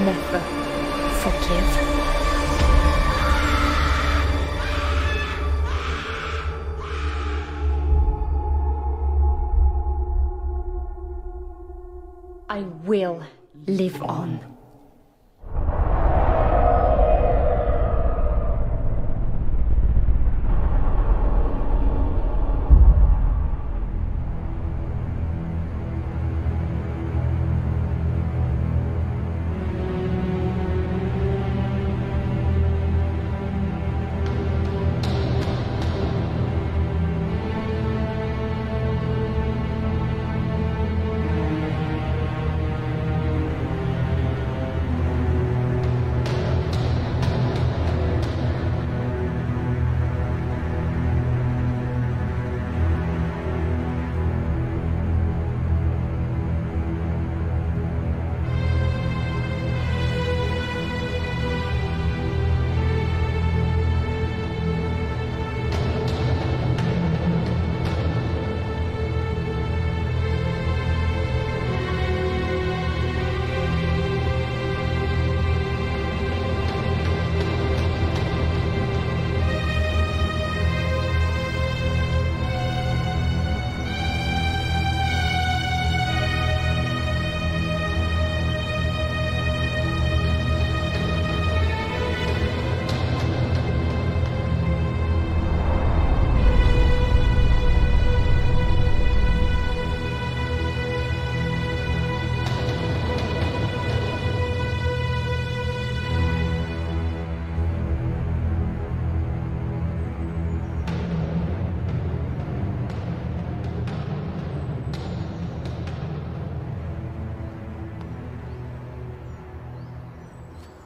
never forgive. I will live on.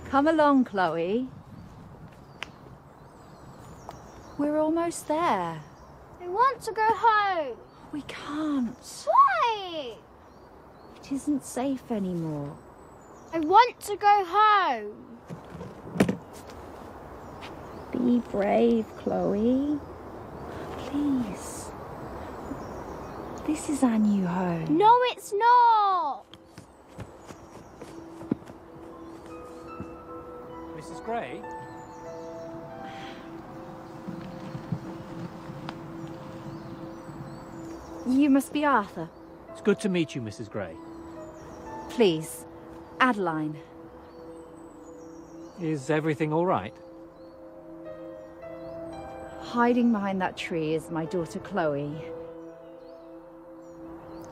Come along, Chloe. We're almost there. I want to go home. We can't. Why? It isn't safe anymore. I want to go home. Be brave, Chloe. Please. This is our new home. No, it's not. Mrs. Gray? You must be Arthur. It's good to meet you, Mrs. Gray. Please, Adeline. Is everything all right? Hiding behind that tree is my daughter Chloe.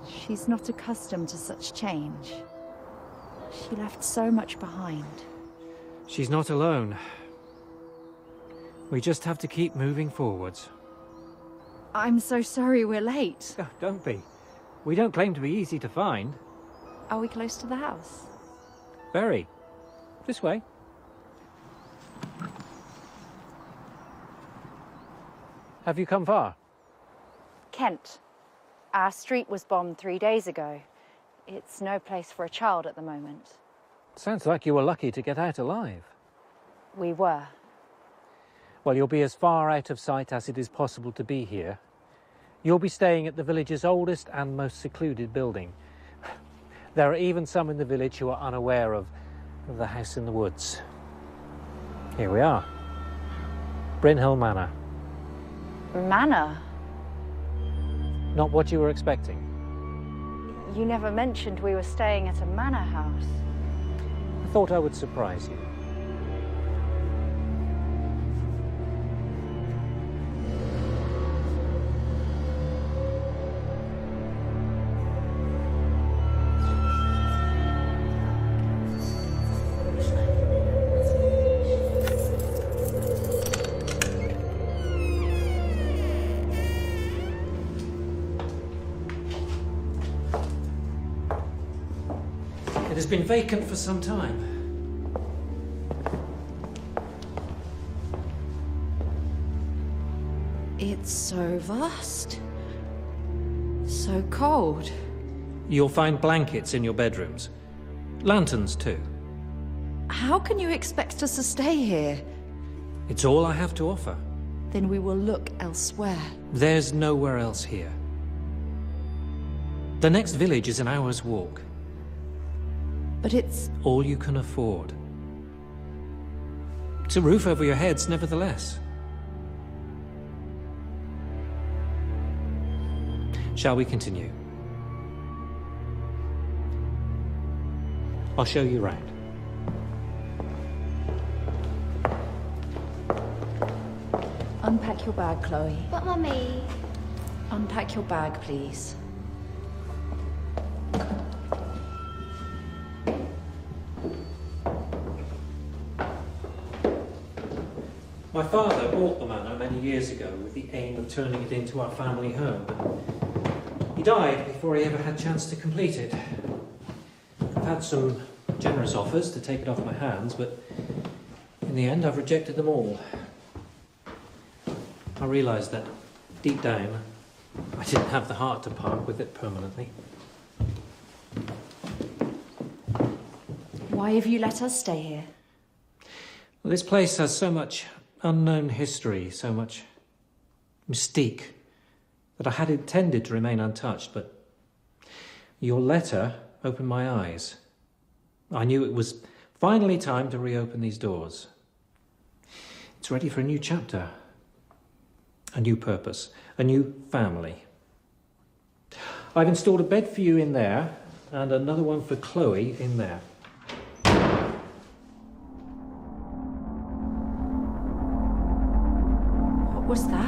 She's not accustomed to such change. She left so much behind. She's not alone. We just have to keep moving forwards. I'm so sorry we're late. Oh, don't be. We don't claim to be easy to find. Are we close to the house? Very. This way. Have you come far? Kent. Our street was bombed 3 days ago. It's no place for a child at the moment. Sounds like you were lucky to get out alive. We were. Well, you'll be as far out of sight as it is possible to be here. You'll be staying at the village's oldest and most secluded building. There are even some in the village who are unaware of the house in the woods. Here we are. Brynhill Manor. Manor? Not what you were expecting. You never mentioned we were staying at a manor house. I thought I would surprise you. It has been vacant for some time. It's so vast. So cold. You'll find blankets in your bedrooms. Lanterns, too. How can you expect us to stay here? It's all I have to offer. Then we will look elsewhere. There's nowhere else here. The next village is an hour's walk. But it's... all you can afford. It's a roof over your heads, nevertheless. Shall we continue? I'll show you round. Unpack your bag, Chloe. But Mummy... Unpack your bag, please. My father bought the manor many years ago with the aim of turning it into our family home, but he died before he ever had a chance to complete it. I've had some generous offers to take it off my hands, but in the end I've rejected them all. I realised that deep down I didn't have the heart to part with it permanently. Why have you let us stay here? Well, this place has so much unknown history, so much mystique, that I had intended to remain untouched, but your letter opened my eyes. I knew it was finally time to reopen these doors. It's ready for a new chapter, a new purpose, a new family. I've installed a bed for you in there and another one for Chloe in there. What was that?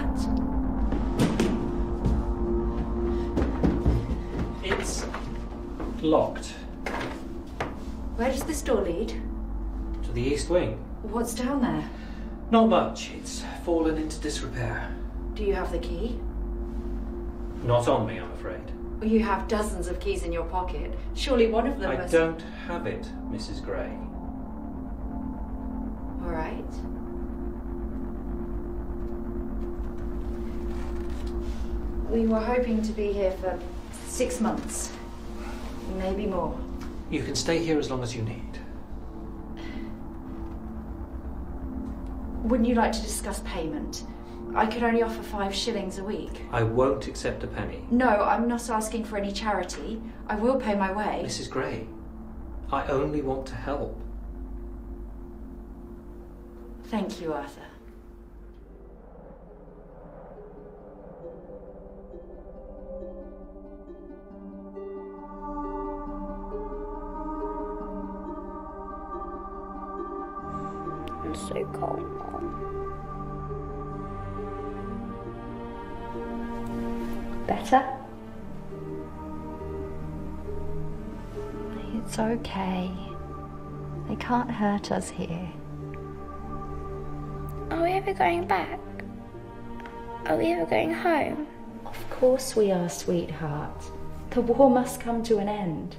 It's locked. Where does this door lead? To the east wing. What's down there? Not much. It's fallen into disrepair. Do you have the key? Not on me, I'm afraid. You have dozens of keys in your pocket. Surely one of them I must... don't have it, Mrs. Gray. All right. We were hoping to be here for 6 months. Maybe more. You can stay here as long as you need. Wouldn't you like to discuss payment? I could only offer 5 shillings a week. I won't accept a penny. No, I'm not asking for any charity. I will pay my way. Mrs. Gray, I only want to help. Thank you, Arthur. I'm so cold, Mom. Better? It's okay. They can't hurt us here. Are we ever going back? Are we ever going home? Of course we are, sweetheart. The war must come to an end.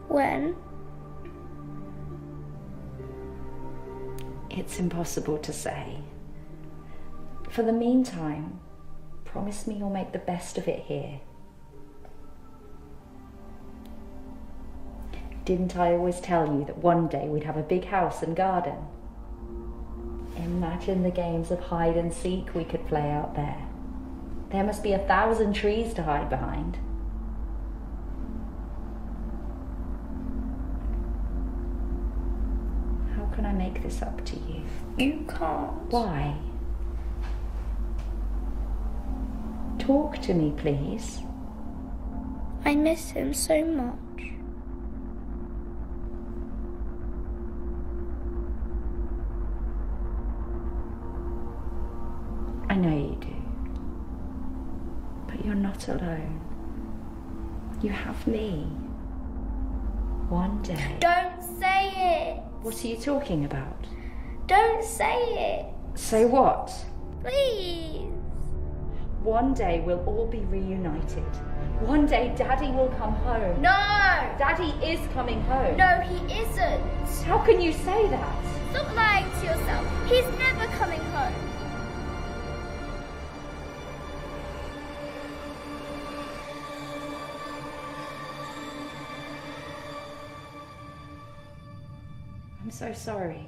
When? It's impossible to say. For the meantime, promise me you'll make the best of it here. Didn't I always tell you that one day we'd have a big house and garden? Imagine the games of hide and seek we could play out there. There must be 1,000 trees to hide behind. How can I make this up to you? You can't. Why? Talk to me, please. I miss him so much. I know you do. But you're not alone. You have me. One day. Don't say it. What are you talking about? Don't say it. Say what? Please. One day we'll all be reunited. One day Daddy will come home. No. Daddy is coming home. No, he isn't. How can you say that? Stop lying to yourself. He's never coming home. I'm so sorry.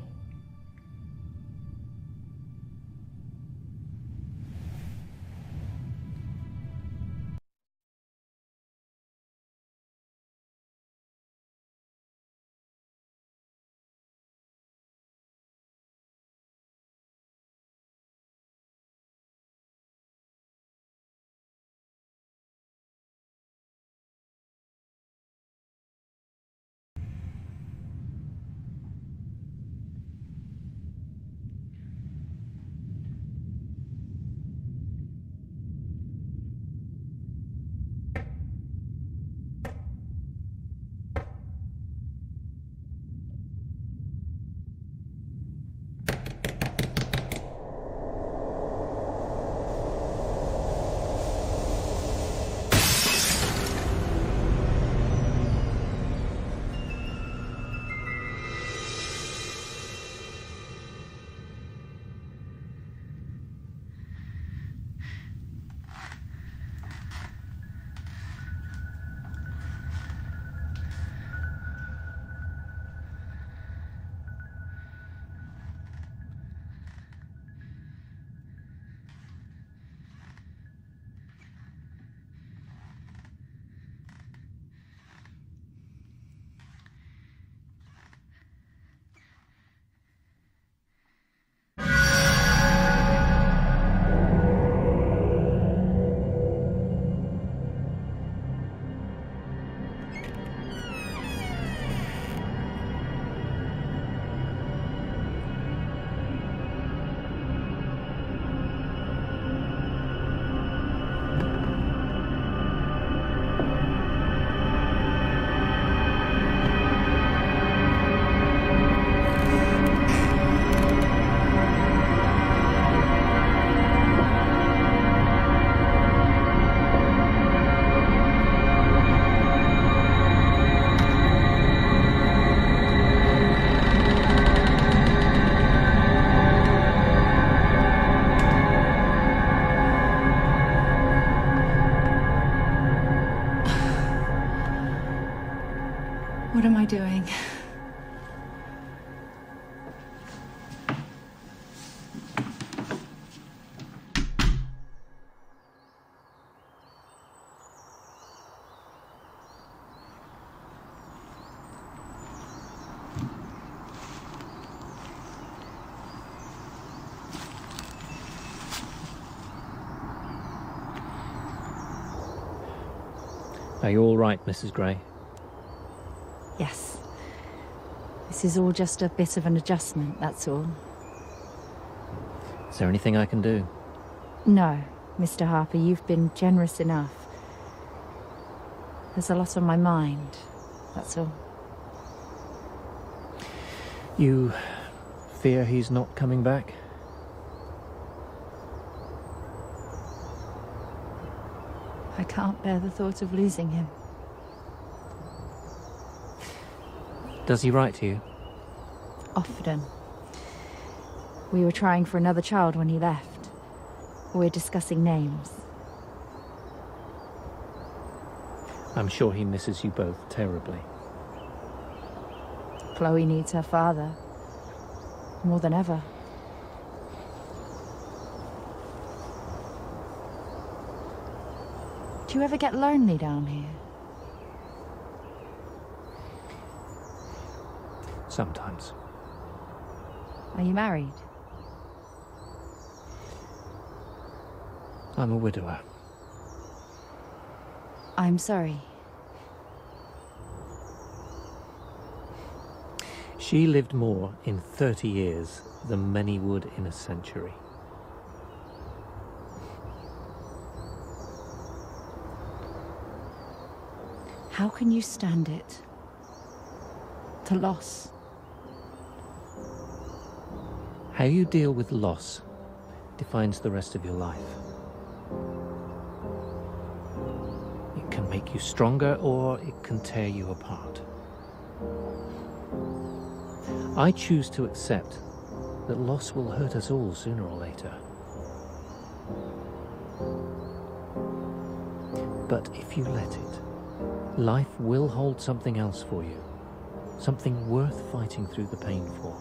Are you all right, Mrs. Gray? Yes. This is all just a bit of an adjustment, that's all. Is there anything I can do? No, Mr. Harper, you've been generous enough. There's a lot on my mind, that's all. You fear he's not coming back? I can't bear the thought of losing him. Does he write to you? Often. We were trying for another child when he left. We're discussing names. I'm sure he misses you both terribly. Chloe needs her father. More than ever. Do you ever get lonely down here? Sometimes. Are you married? I'm a widower. I'm sorry. She lived more in 30 years than many would in a century. How can you stand it? The loss. How you deal with loss defines the rest of your life. It can make you stronger or it can tear you apart. I choose to accept that loss will hurt us all sooner or later. But if you let it, life will hold something else for you, something worth fighting through the pain for.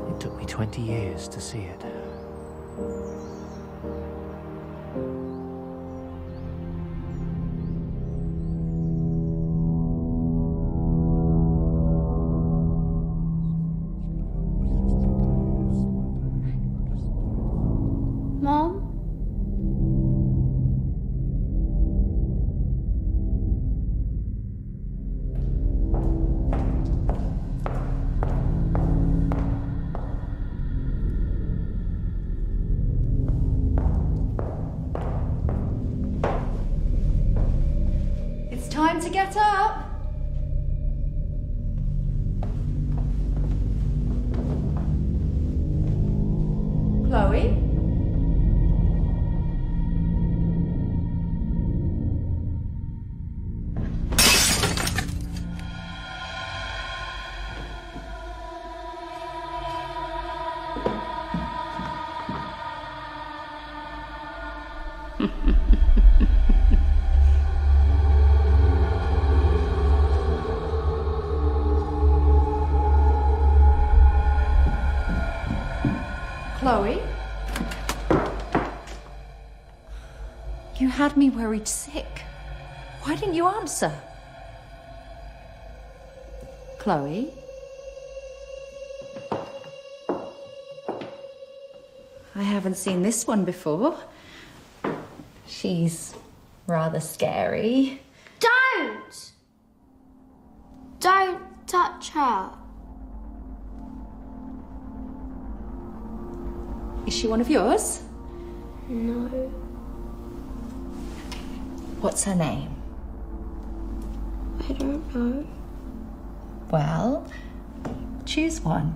It took me 20 years to see it. Mom? It's time to get up. Chloe? Chloe? You had me worried sick. Why didn't you answer? Chloe? I haven't seen this one before. She's rather scary. Don't! Don't touch her. Is she one of yours? No. What's her name? I don't know. Well, choose one.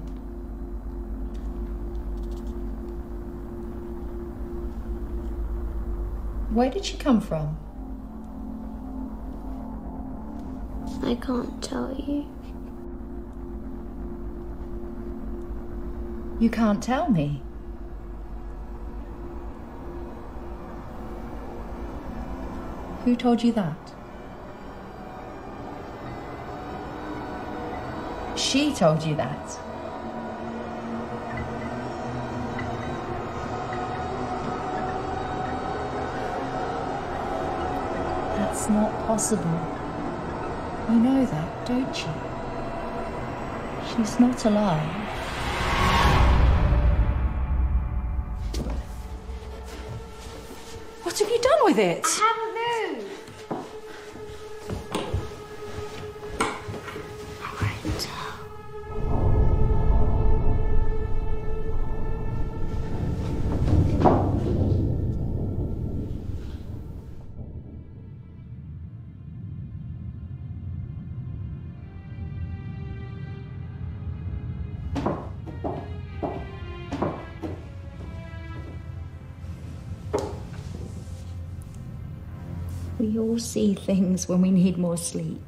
Where did she come from? I can't tell you. You can't tell me. Who told you that? She told you that. That's not possible. You know that, don't you? She's not alive. with it? I haven't moved. We all see things when we need more sleep.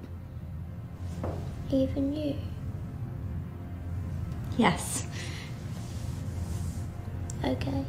Even you. Yes. Okay.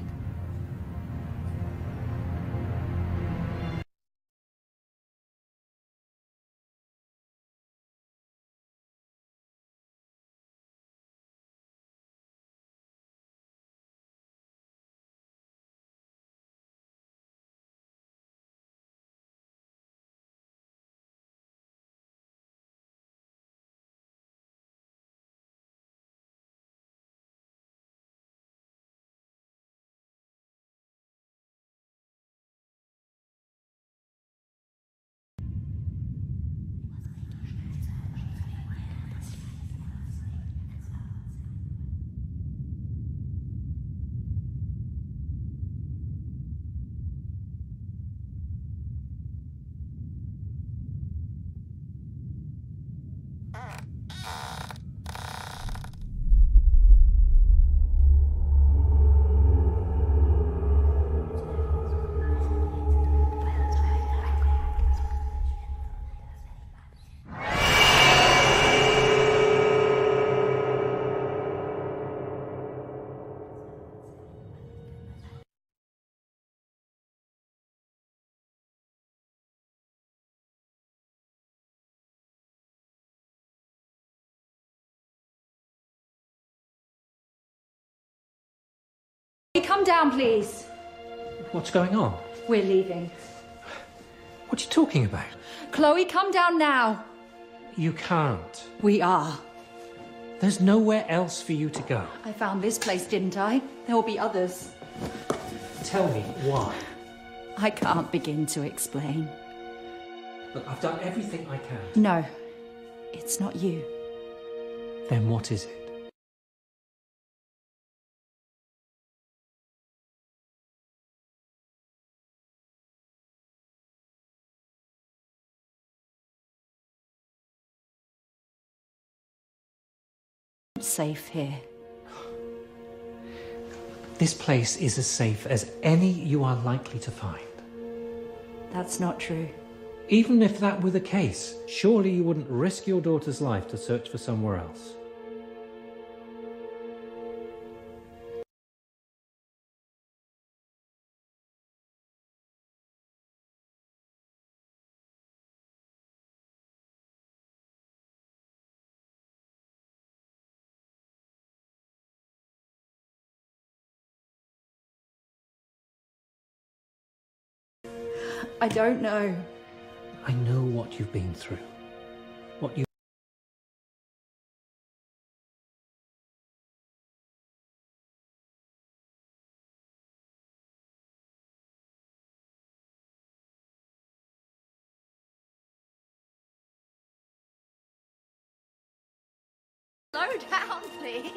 Come down, please. What's going on? We're leaving. What are you talking about? Chloe, come down now. You can't. We are. There's nowhere else for you to go. I found this place, didn't I? There will be others. Tell me why. I can't begin to explain. Look, I've done everything I can. No, it's not you. Then what is it? Safe here. This place is as safe as any you are likely to find. That's not true. Even if that were the case, surely you wouldn't risk your daughter's life to search for somewhere else. I don't know. I know what you've been through. What you... Slow down, please.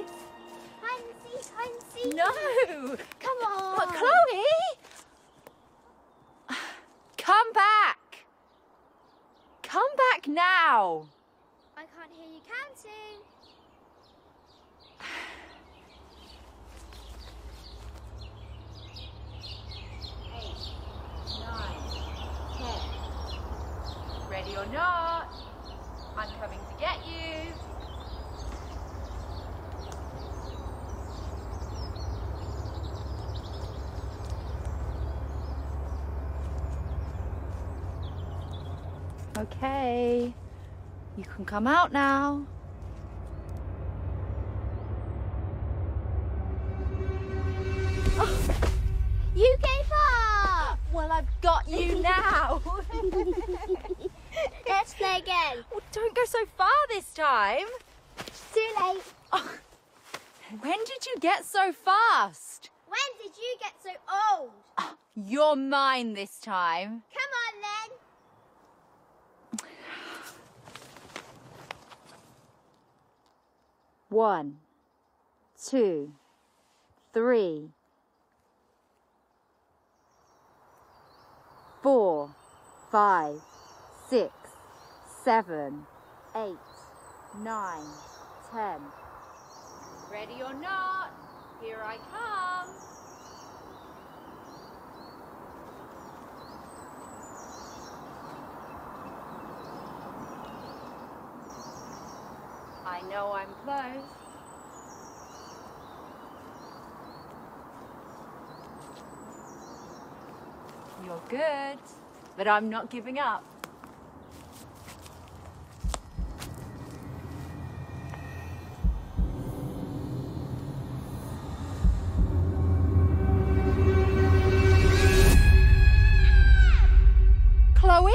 Hide and seek, hide and seek. No! Come on. But Chloe! Come back! Come back now! I can't hear you counting. 8, 9, 10. Ready or not, I'm coming to get you. Okay, you can come out now. Oh, you gave up. Well, I've got you now. Let's play again. Well, don't go so far this time. Too late. Oh, when did you get so fast? When did you get so old? You're mine this time. Come on then. 1, 2, 3, 4, 5, 6, 7, 8, 9, 10. Ready or not, here I come. I know I'm close. You're good, but I'm not giving up. Chloe?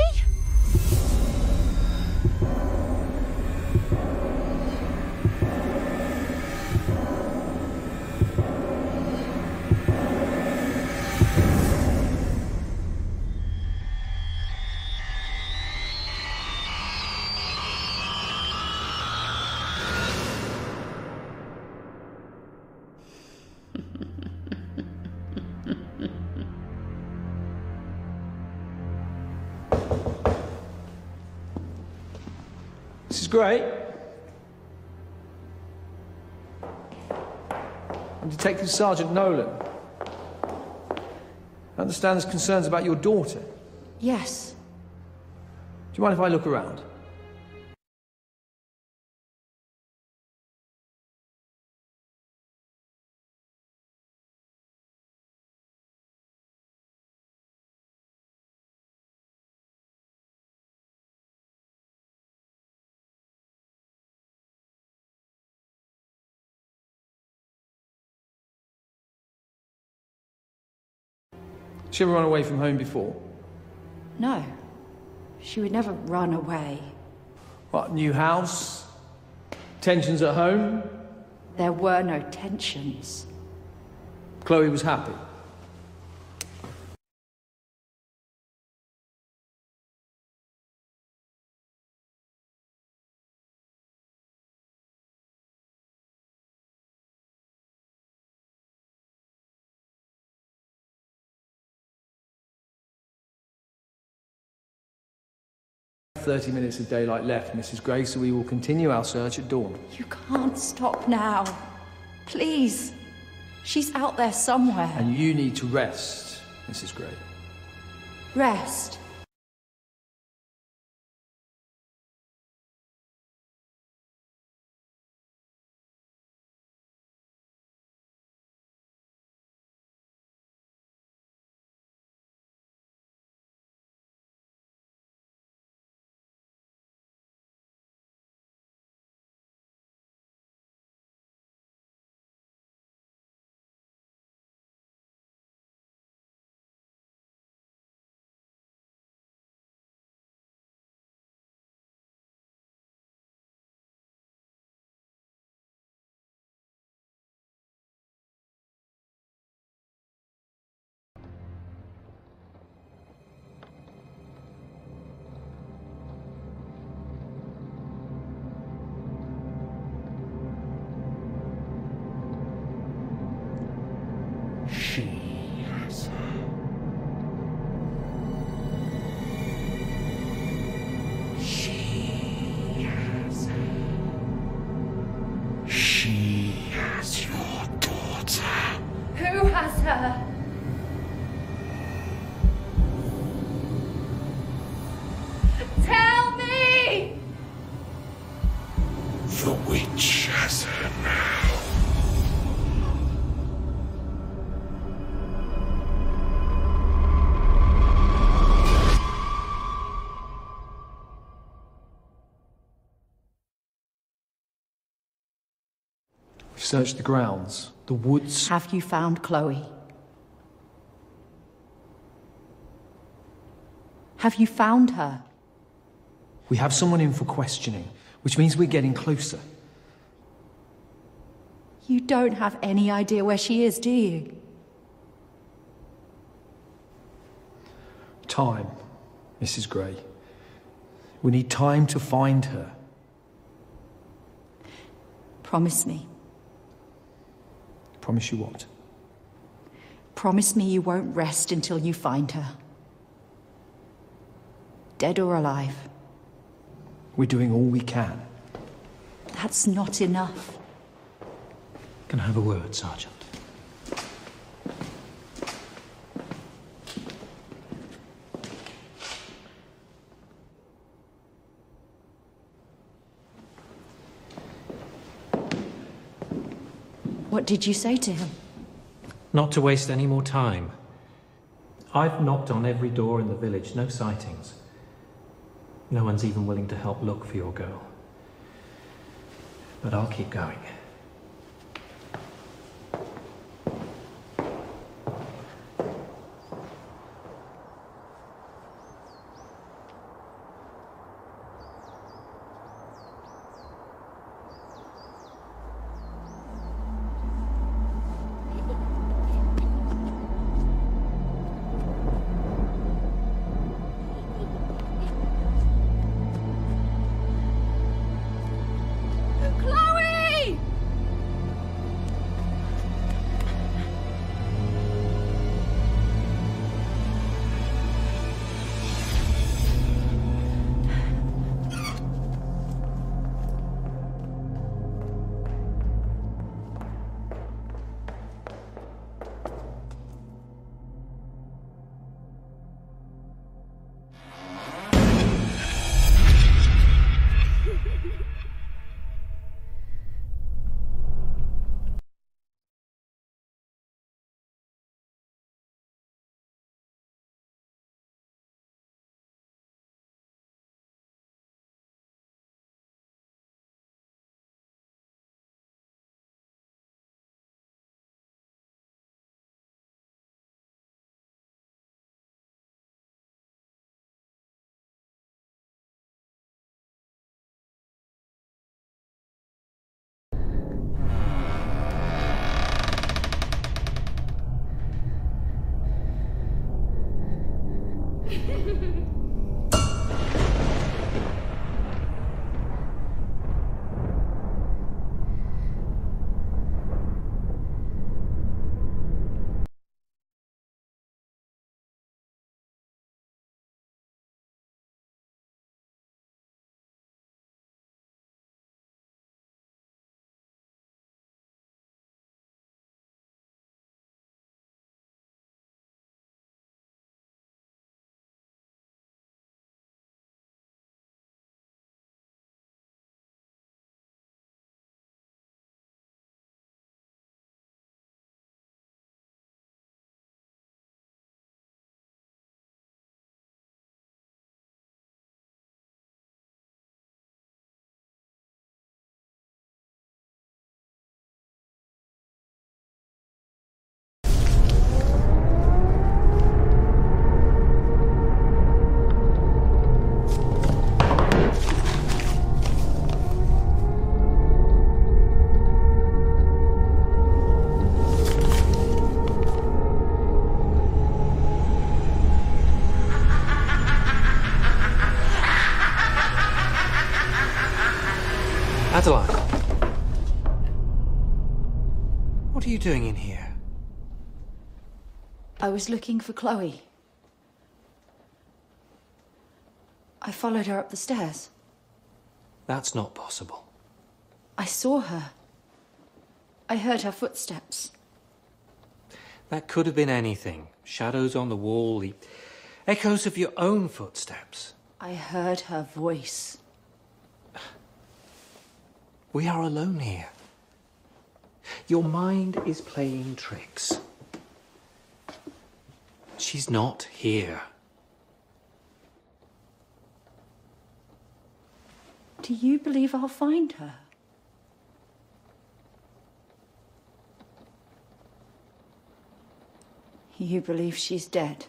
This is great. I'm Detective Sergeant Nolan. I understand there's concerns about your daughter. Yes. Do you mind if I look around? She ever run away from home before? No. She would never run away. What, new house? Tensions at home? There were no tensions. Chloe was happy. "30 minutes of daylight left, Mrs. Gray, so we will continue our search at dawn." You can't stop now. Please. She's out there somewhere. And you need to rest, Mrs. Gray. Rest. Who has her? Tell me! The witch has her now. We've searched the grounds, the woods. Have you found Chloe? Have you found her? We have someone in for questioning, which means we're getting closer. You don't have any idea where she is, do you? Time, Mrs. Gray. We need time to find her. Promise me. Promise you what? Promise me you won't rest until you find her. Dead or alive. We're doing all we can. That's not enough. Can I have a word, Sergeant? What did you say to him? Not to waste any more time. I've knocked on every door in the village, no sightings. No one's even willing to help look for your girl. But I'll keep going. Adeline! What are you doing in here? I was looking for Chloe. I followed her up the stairs. That's not possible. I saw her. I heard her footsteps. That could have been anything. Shadows on the wall, the echoes of your own footsteps. I heard her voice. We are alone here. Your mind is playing tricks. She's not here. Do you believe I'll find her? You believe she's dead?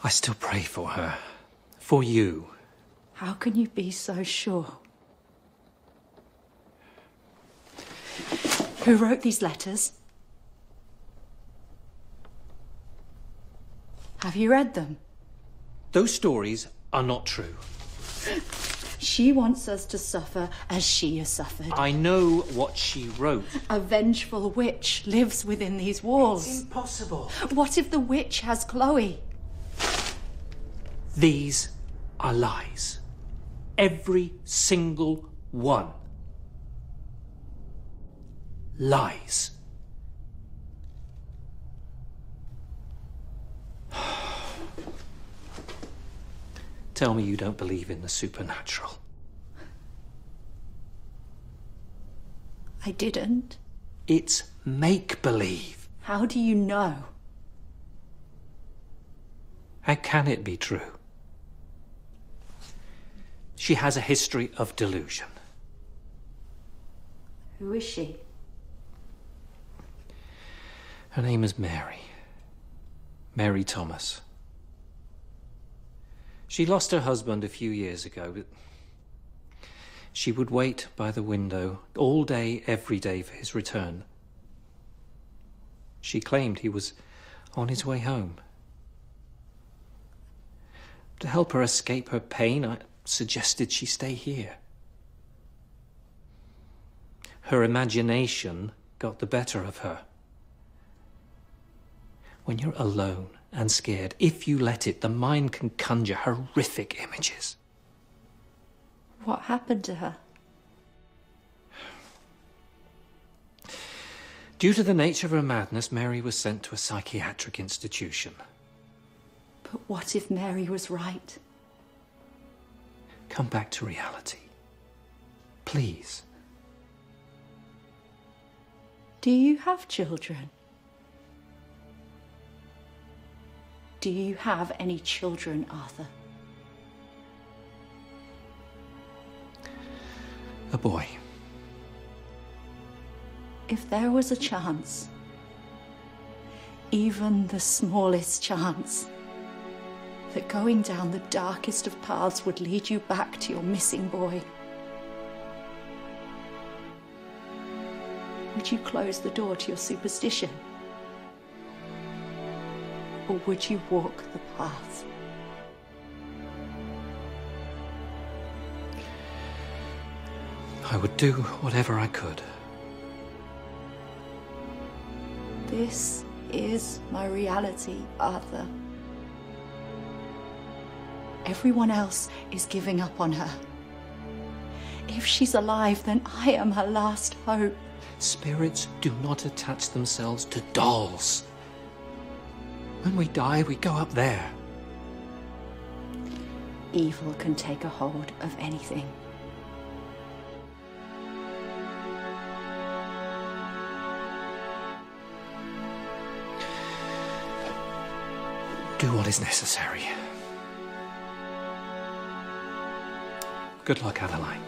I still pray for her. For you. How can you be so sure? Who wrote these letters? Have you read them? Those stories are not true. She wants us to suffer as she has suffered. I know what she wrote. A vengeful witch lives within these walls. It's impossible. What if the witch has Chloe? These are lies. Every single one. Lies. Tell me you don't believe in the supernatural. I didn't. It's make-believe. How do you know? How can it be true? She has a history of delusion. Who is she? Her name is Mary. Mary Thomas. She lost her husband a few years ago, but she would wait by the window all day, every day for his return. She claimed he was on his way home. To help her escape her pain, I suggested she stay here. Her imagination got the better of her. When you're alone and scared, if you let it, the mind can conjure horrific images. What happened to her? Due to the nature of her madness, Mary was sent to a psychiatric institution. But what if Mary was right? Come back to reality. Please. Do you have children? Do you have any children, Arthur? A boy. If there was a chance, even the smallest chance, that going down the darkest of paths would lead you back to your missing boy, would you close the door to your superstition? Or would you walk the path? I would do whatever I could. This is my reality, Arthur. Everyone else is giving up on her. If she's alive, then I am her last hope. Spirits do not attach themselves to dolls. When we die, we go up there. Evil can take a hold of anything. Do what is necessary. Good luck, Adeline.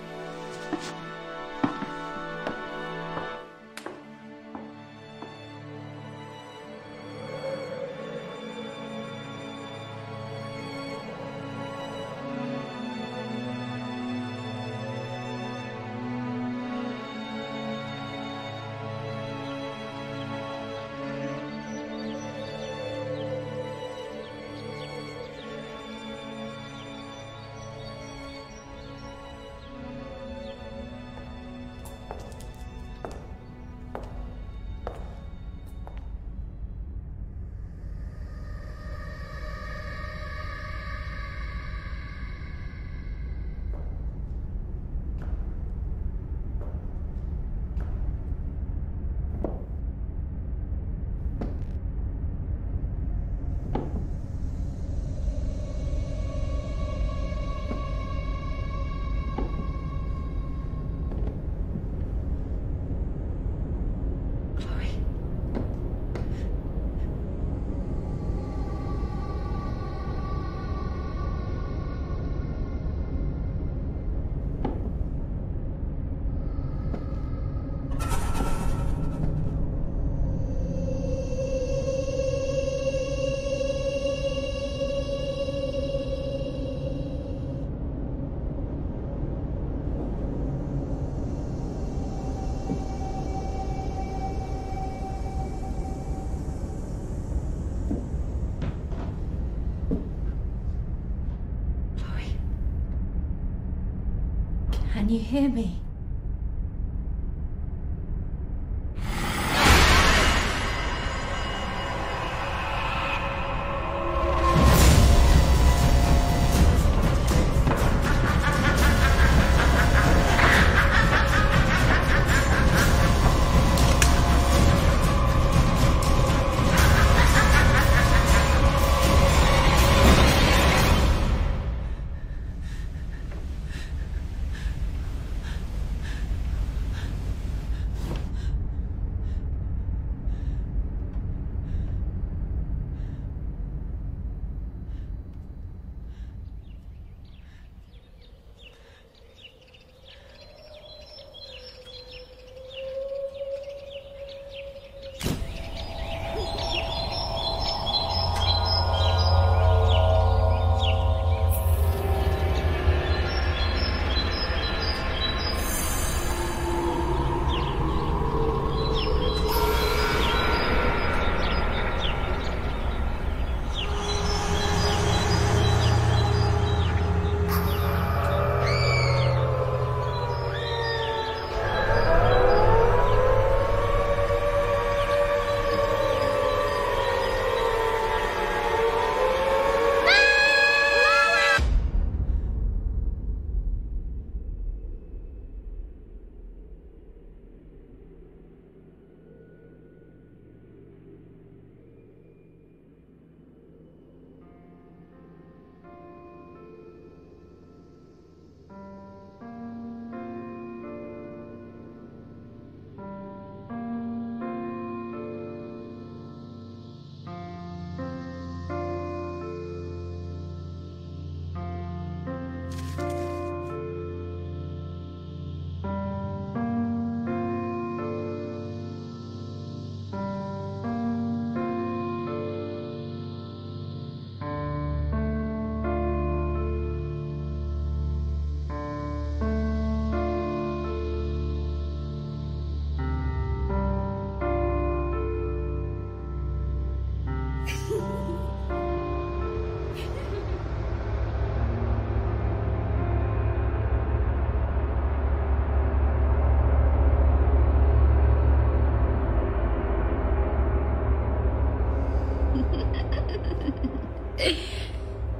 Can you hear me?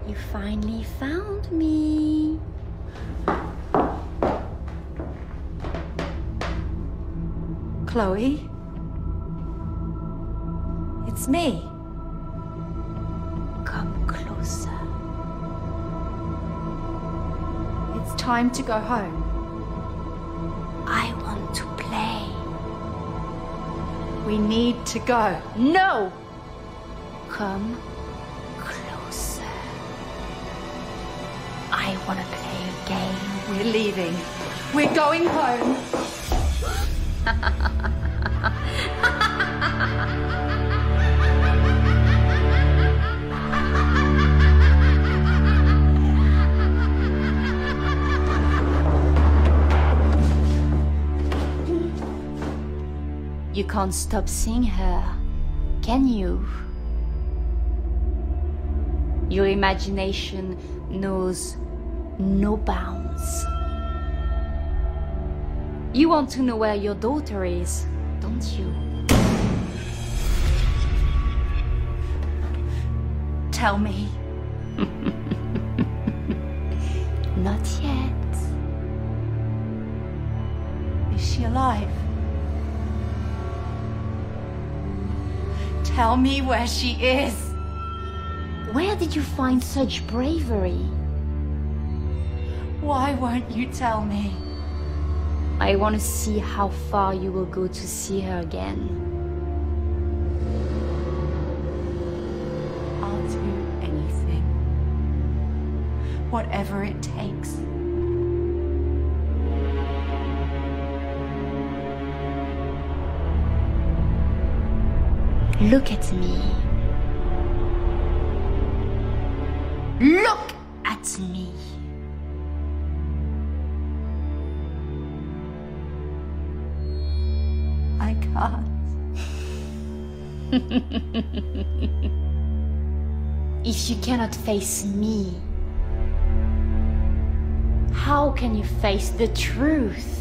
You finally found me. Chloe? It's me. Come closer. It's time to go home. I want to play. We need to go. No! Come closer. I want to play a game. We're leaving. We're going home. You can't stop seeing her, can you? Your imagination knows no bounds. You want to know where your daughter is, don't you? Tell me. Not yet. Is she alive? Tell me where she is. Where did you find such bravery? Why won't you tell me? I want to see how far you will go to see her again. I'll do anything. Whatever it takes. Look at me. Look at me. I can't. If you cannot face me, How can you face the truth?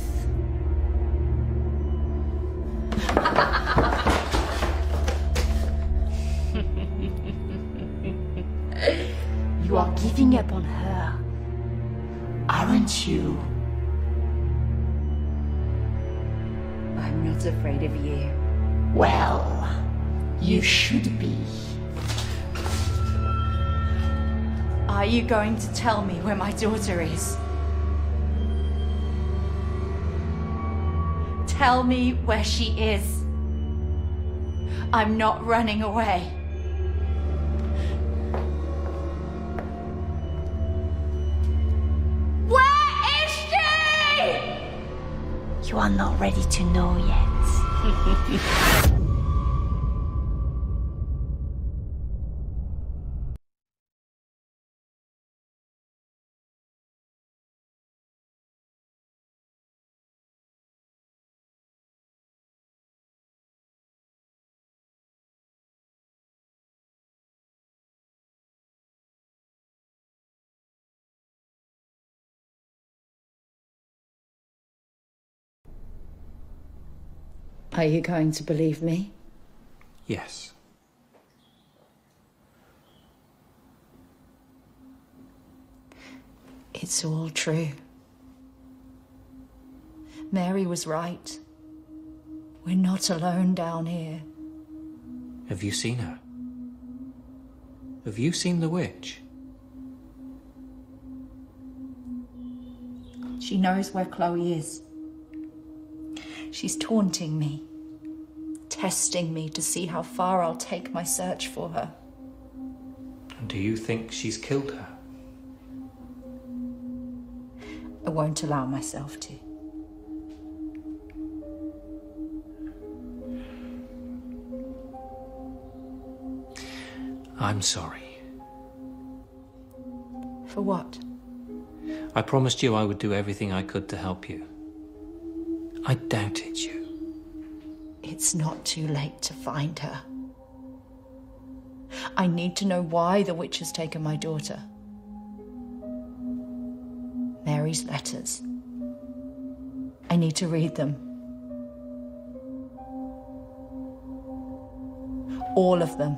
You are giving up on her, aren't you? I'm not afraid of you. Well, you should be. Are you going to tell me where my daughter is? Tell me where she is. I'm not running away. Where is she? You are not ready to know yet. Are you going to believe me? Yes. It's all true. Mary was right. We're not alone down here. Have you seen her? Have you seen the witch? She knows where Chloe is. She's taunting me, testing me to see how far I'll take my search for her. And do you think she's killed her? I won't allow myself to. I'm sorry. For what? I promised you I would do everything I could to help you. I doubted you. It's not too late to find her. I need to know why the witch has taken my daughter. Mary's letters. I need to read them. All of them.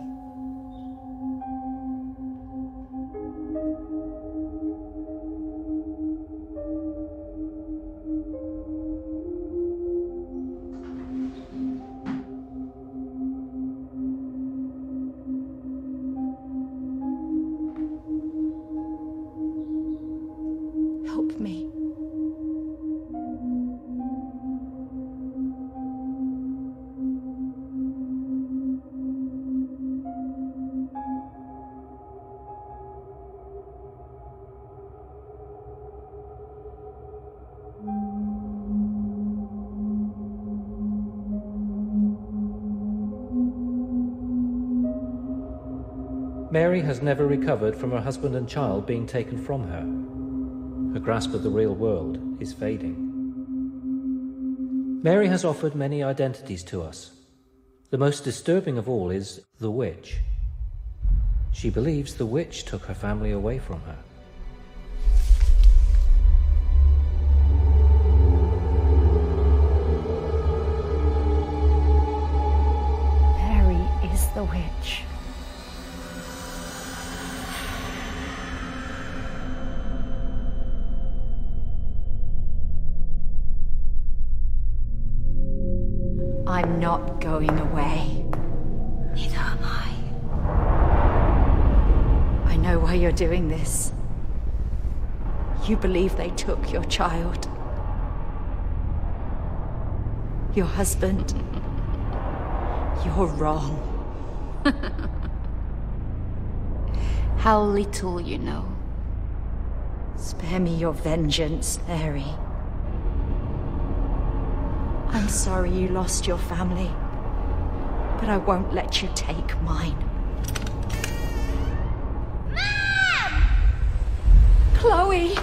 Help me. Mary has never recovered from her husband and child being taken from her. Her grasp of the real world is fading. Mary has offered many identities to us. The most disturbing of all is the witch. She believes the witch took her family away from her. Mary is the witch. I'm not going away. Neither am I. I know why you're doing this. You believe they took your child. Your husband. You're wrong. How little you know. Spare me your vengeance, Mary. I'm sorry you lost your family, but I won't let you take mine. Mom! Chloe!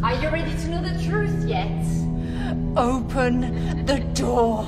Are you ready to know the truth yet? Open the door.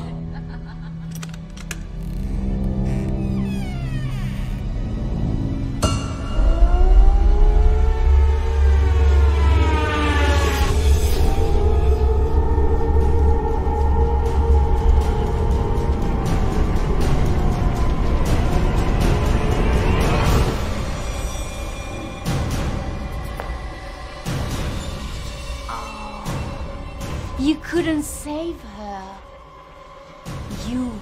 You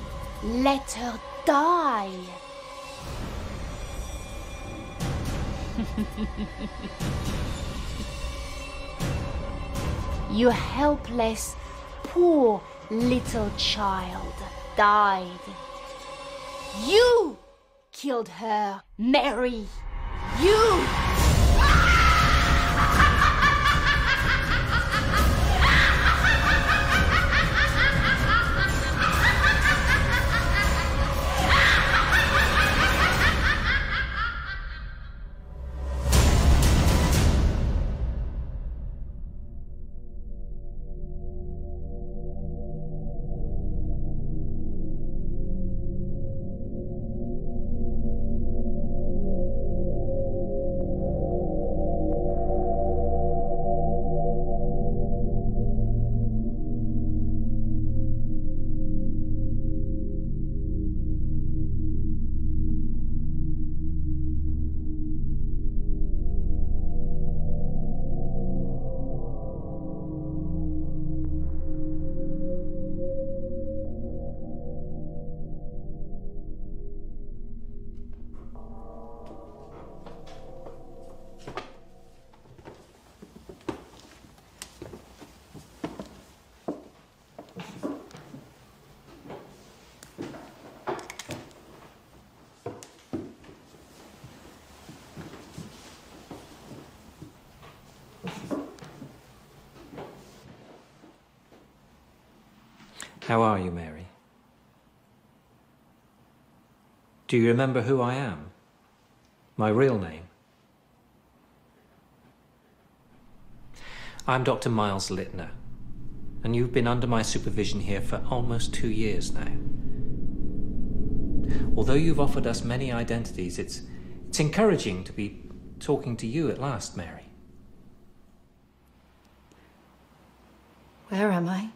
let her die. You helpless, poor little child died. You killed her, Mary. You! How are you, Mary? Do you remember who I am? My real name? I'm Dr. Miles Littner, and you've been under my supervision here for almost 2 years now. Although you've offered us many identities, it's encouraging to be talking to you at last, Mary. Where am I?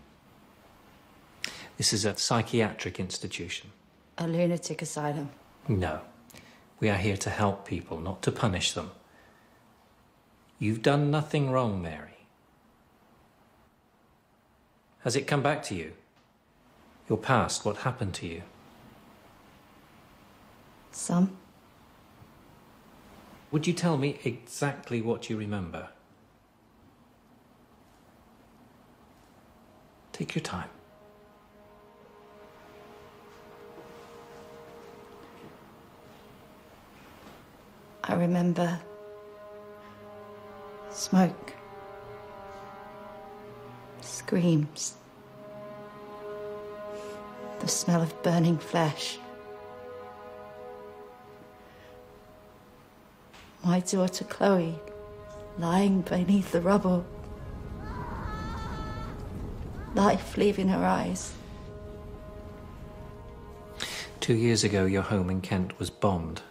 This is a psychiatric institution. A lunatic asylum. No. We are here to help people, not to punish them. You've done nothing wrong, Mary. Has it come back to you? Your past, what happened to you? Some. Would you tell me exactly what you remember? Take your time. I remember smoke, screams, the smell of burning flesh. My daughter Chloe lying beneath the rubble, life leaving her eyes. 2 years ago, your home in Kent was bombed.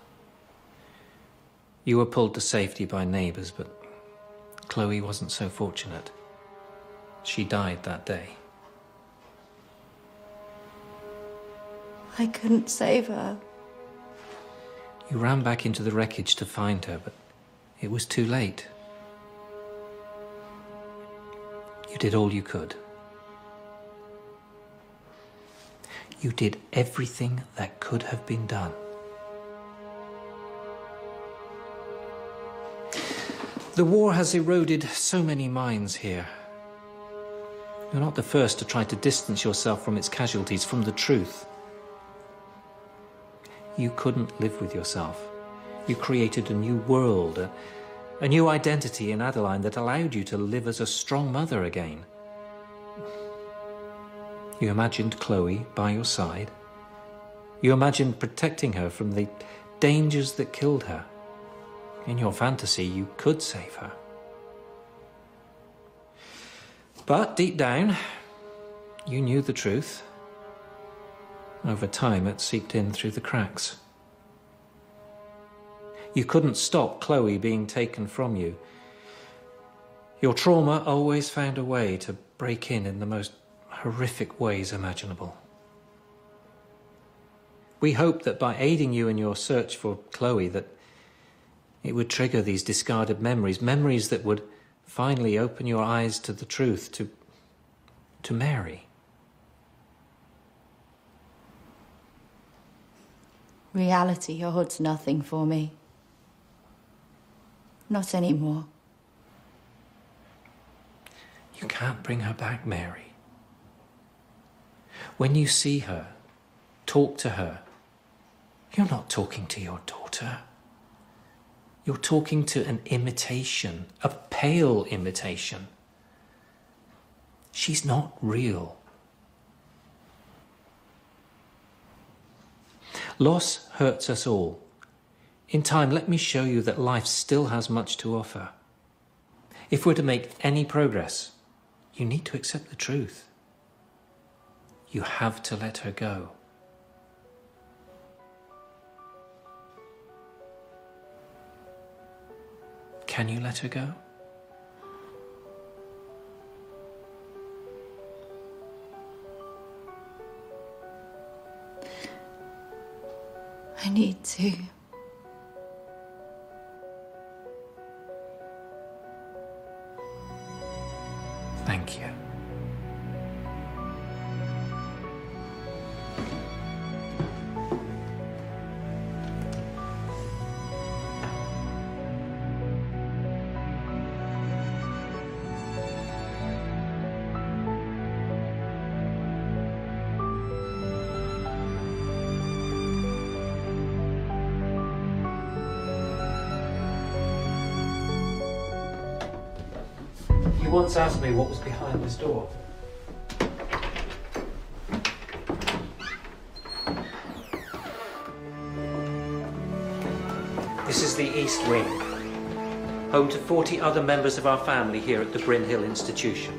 You were pulled to safety by neighbours, but Chloe wasn't so fortunate. She died that day. I couldn't save her. You ran back into the wreckage to find her, but it was too late. You did all you could. You did everything that could have been done. The war has eroded so many minds here. You're not the first to try to distance yourself from its casualties, from the truth. You couldn't live with yourself. You created a new world, a new identity in Adeline that allowed you to live as a strong mother again. You imagined Chloe by your side. You imagined protecting her from the dangers that killed her. In your fantasy, you could save her. But deep down, you knew the truth. Over time, it seeped in through the cracks. You couldn't stop Chloe being taken from you. Your trauma always found a way to break in the most horrific ways imaginable. We hoped that by aiding you in your search for Chloe, that it would trigger these discarded memories, memories that would finally open your eyes to the truth, to Mary. Reality holds nothing for me. Not anymore. You can't bring her back, Mary. When you see her, talk to her, you're not talking to your daughter. You're talking to an imitation, a pale imitation. She's not real. Loss hurts us all. In time, let me show you that life still has much to offer. If we're to make any progress, you need to accept the truth. You have to let her go. Can you let her go? I need to. Thank you. You once asked me what was behind this door. This is the East Wing, home to 40 other members of our family here at the Bryn Hill Institution.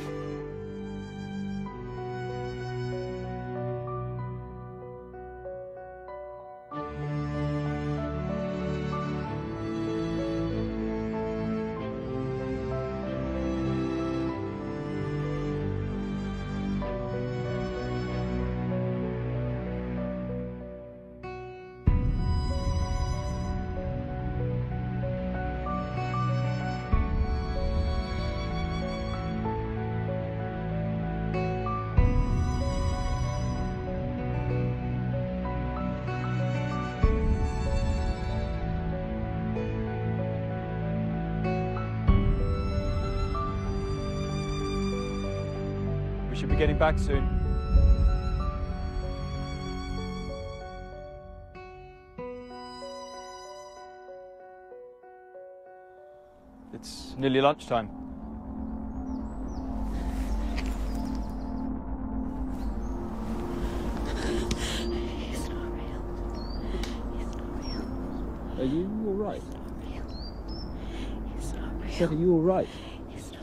We should be getting back soon. It's nearly lunchtime. It's not real. It's not real. Are you all right? It's not real. I said, are you all right? It's not.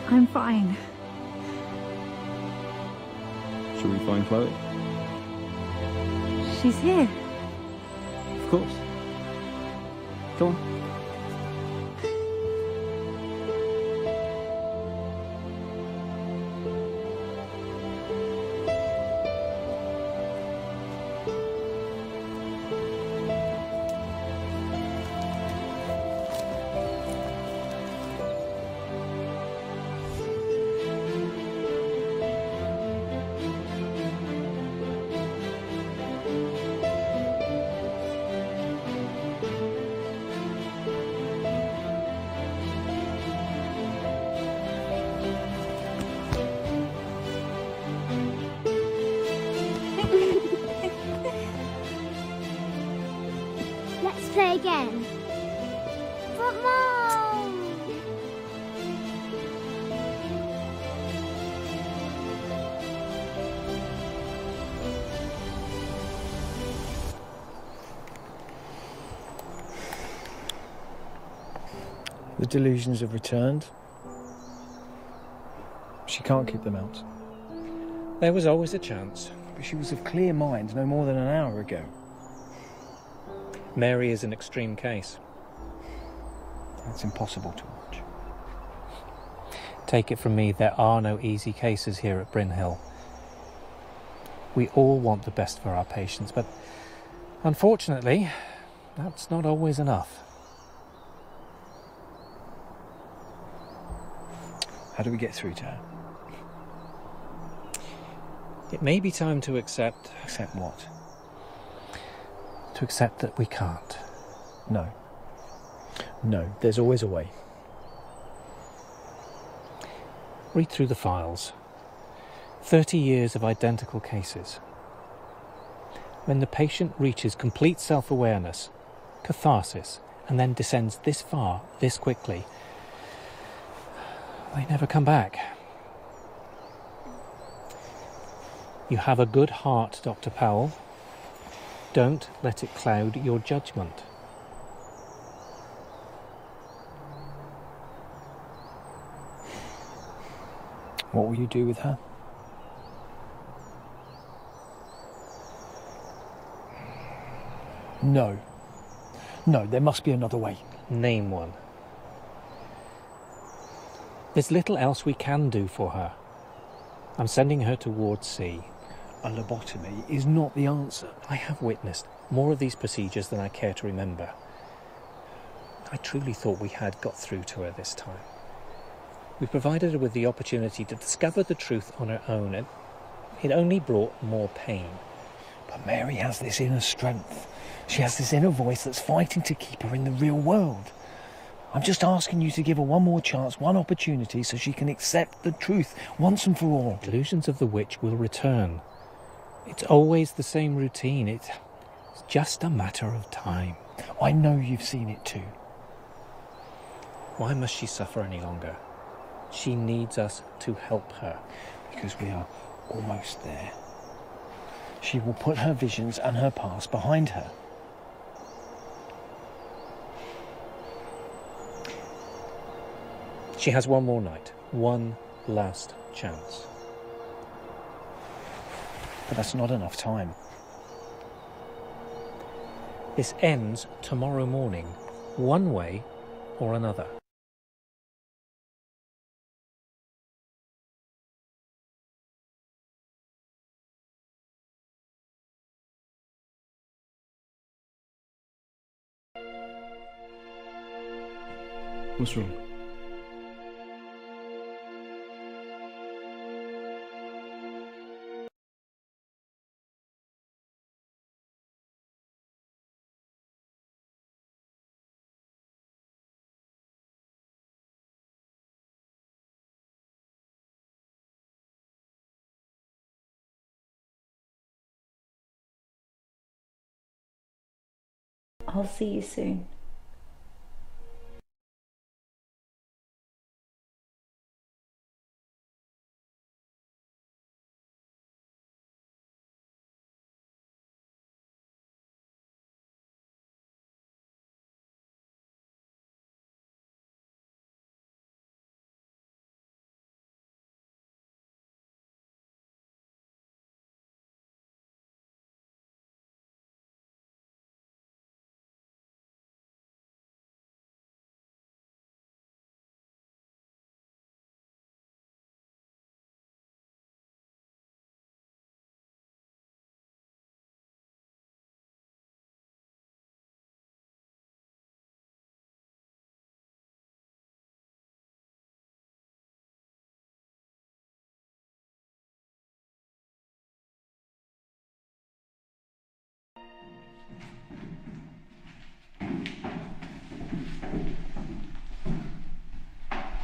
I'm fine. Shall we find Chloe? She's here. Of course. Come on. Let's play again. But Mom! The delusions have returned. She can't keep them out. There was always a chance. But she was of clear mind no more than an hour ago. Mary is an extreme case. It's impossible to watch. Take it from me, there are no easy cases here at Bryn Hill. We all want the best for our patients, but unfortunately, that's not always enough. How do we get through to her? It may be time to accept... Accept what? To accept that we can't. No. No, there's always a way. Read through the files. 30 years of identical cases. When the patient reaches complete self-awareness, catharsis, and then descends this far, this quickly, they never come back. You have a good heart, Dr. Powell. Don't let it cloud your judgment. What will you do with her? No. No, there must be another way. Name one. There's little else we can do for her. I'm sending her towards sea. A lobotomy is not the answer. I have witnessed more of these procedures than I care to remember. I truly thought we had got through to her this time. We provided her with the opportunity to discover the truth on her own, and it only brought more pain. But Mary has this inner strength. She has this inner voice that's fighting to keep her in the real world. I'm just asking you to give her one more chance, one opportunity, so she can accept the truth once and for all. Delusions of the witch will return. It's always the same routine. It's just a matter of time. I know you've seen it too. Why must she suffer any longer? She needs us to help her. Because we are almost there. She will put her visions and her past behind her. She has one more night, one last chance. But that's not enough time. This ends tomorrow morning, one way or another. What's wrong? I'll see you soon.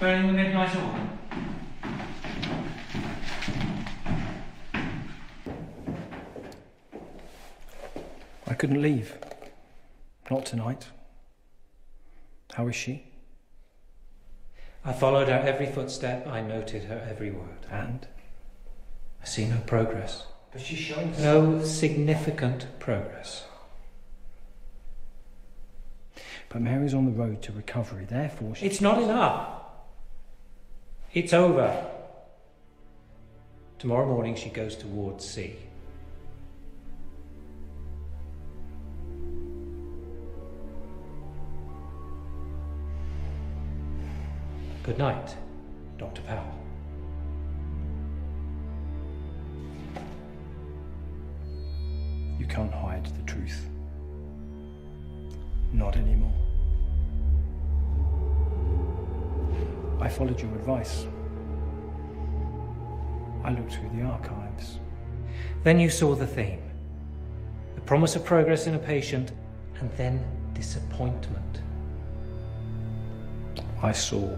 Burning the midnight oil. I couldn't leave. Not tonight. How is she? I followed her every footstep, I noted her every word. And? I see no progress. But she's showing no significant progress. But Mary's on the road to recovery, therefore she... It's not enough. It's over. Tomorrow morning she goes towards sea. Good night, Dr. Powell. You can't hide the truth. Not anymore. I followed your advice. I looked through the archives. Then you saw the theme. The promise of progress in a patient, and then disappointment. I saw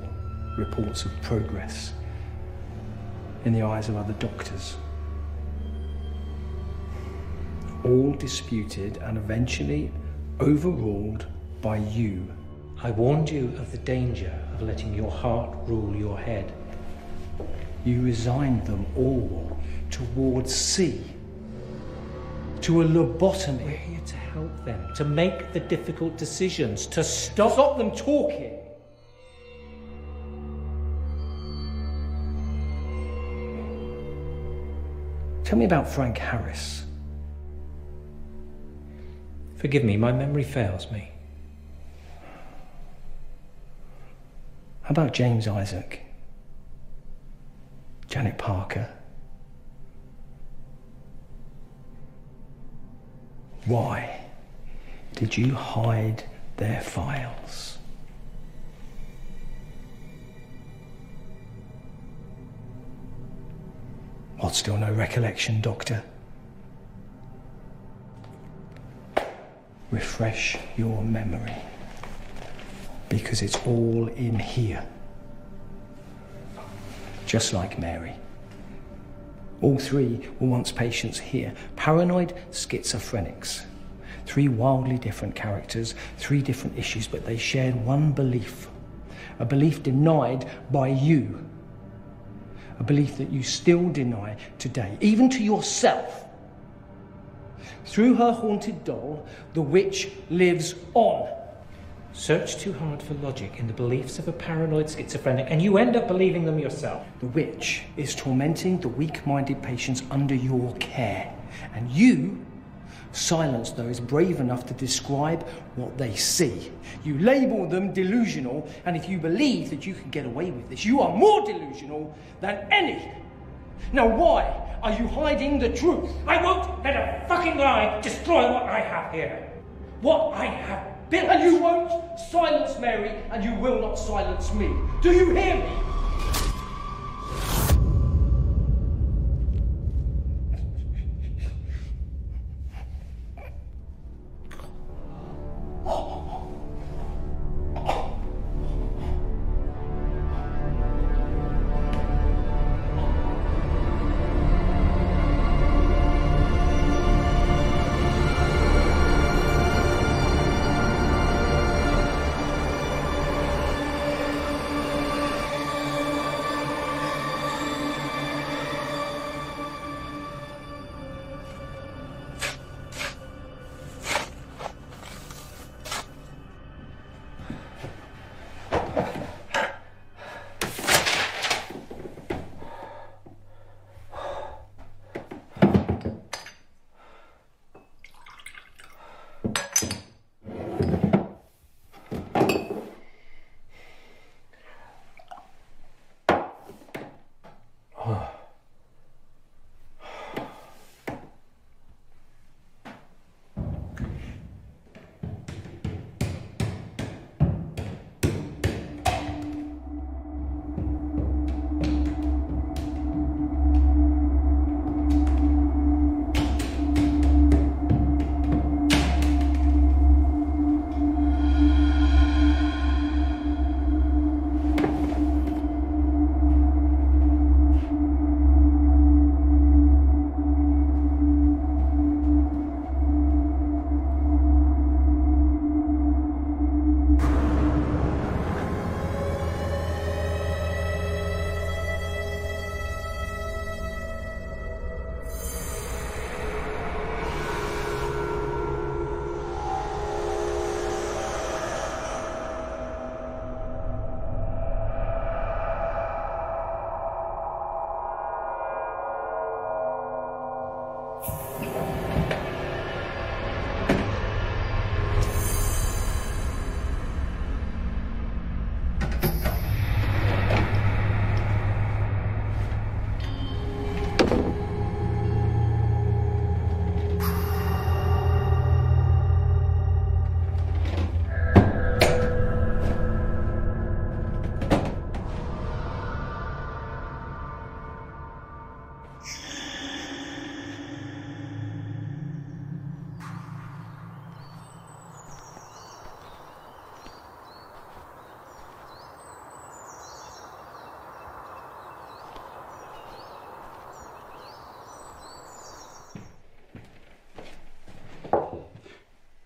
reports of progress in the eyes of other doctors. All disputed and eventually overruled by you. I warned you of the danger of letting your heart rule your head. You resigned them all towards C, to a lobotomy. We're here to help them, to make the difficult decisions, to stop them talking. Tell me about Frank Harris. Forgive me, my memory fails me. How about James Isaac? Janet Parker? Why did you hide their files? What, still no recollection, Doctor? Refresh your memory, because it's all in here. Just like Mary. All three were once patients here, paranoid schizophrenics. 3 wildly different characters, 3 different issues, but they shared one belief. A belief denied by you. A belief that you still deny today, even to yourself. Through her haunted doll, the witch lives on. Search too hard for logic in the beliefs of a paranoid schizophrenic, and you end up believing them yourself. The witch is tormenting the weak-minded patients under your care, and you silence those brave enough to describe what they see. You label them delusional, and if you believe that you can get away with this, you are more delusional than any. Now why are you hiding the truth? I won't let a fucking lie destroy what I have here. What I have built. And you won't silence Mary, and you will not silence me. Do you hear me?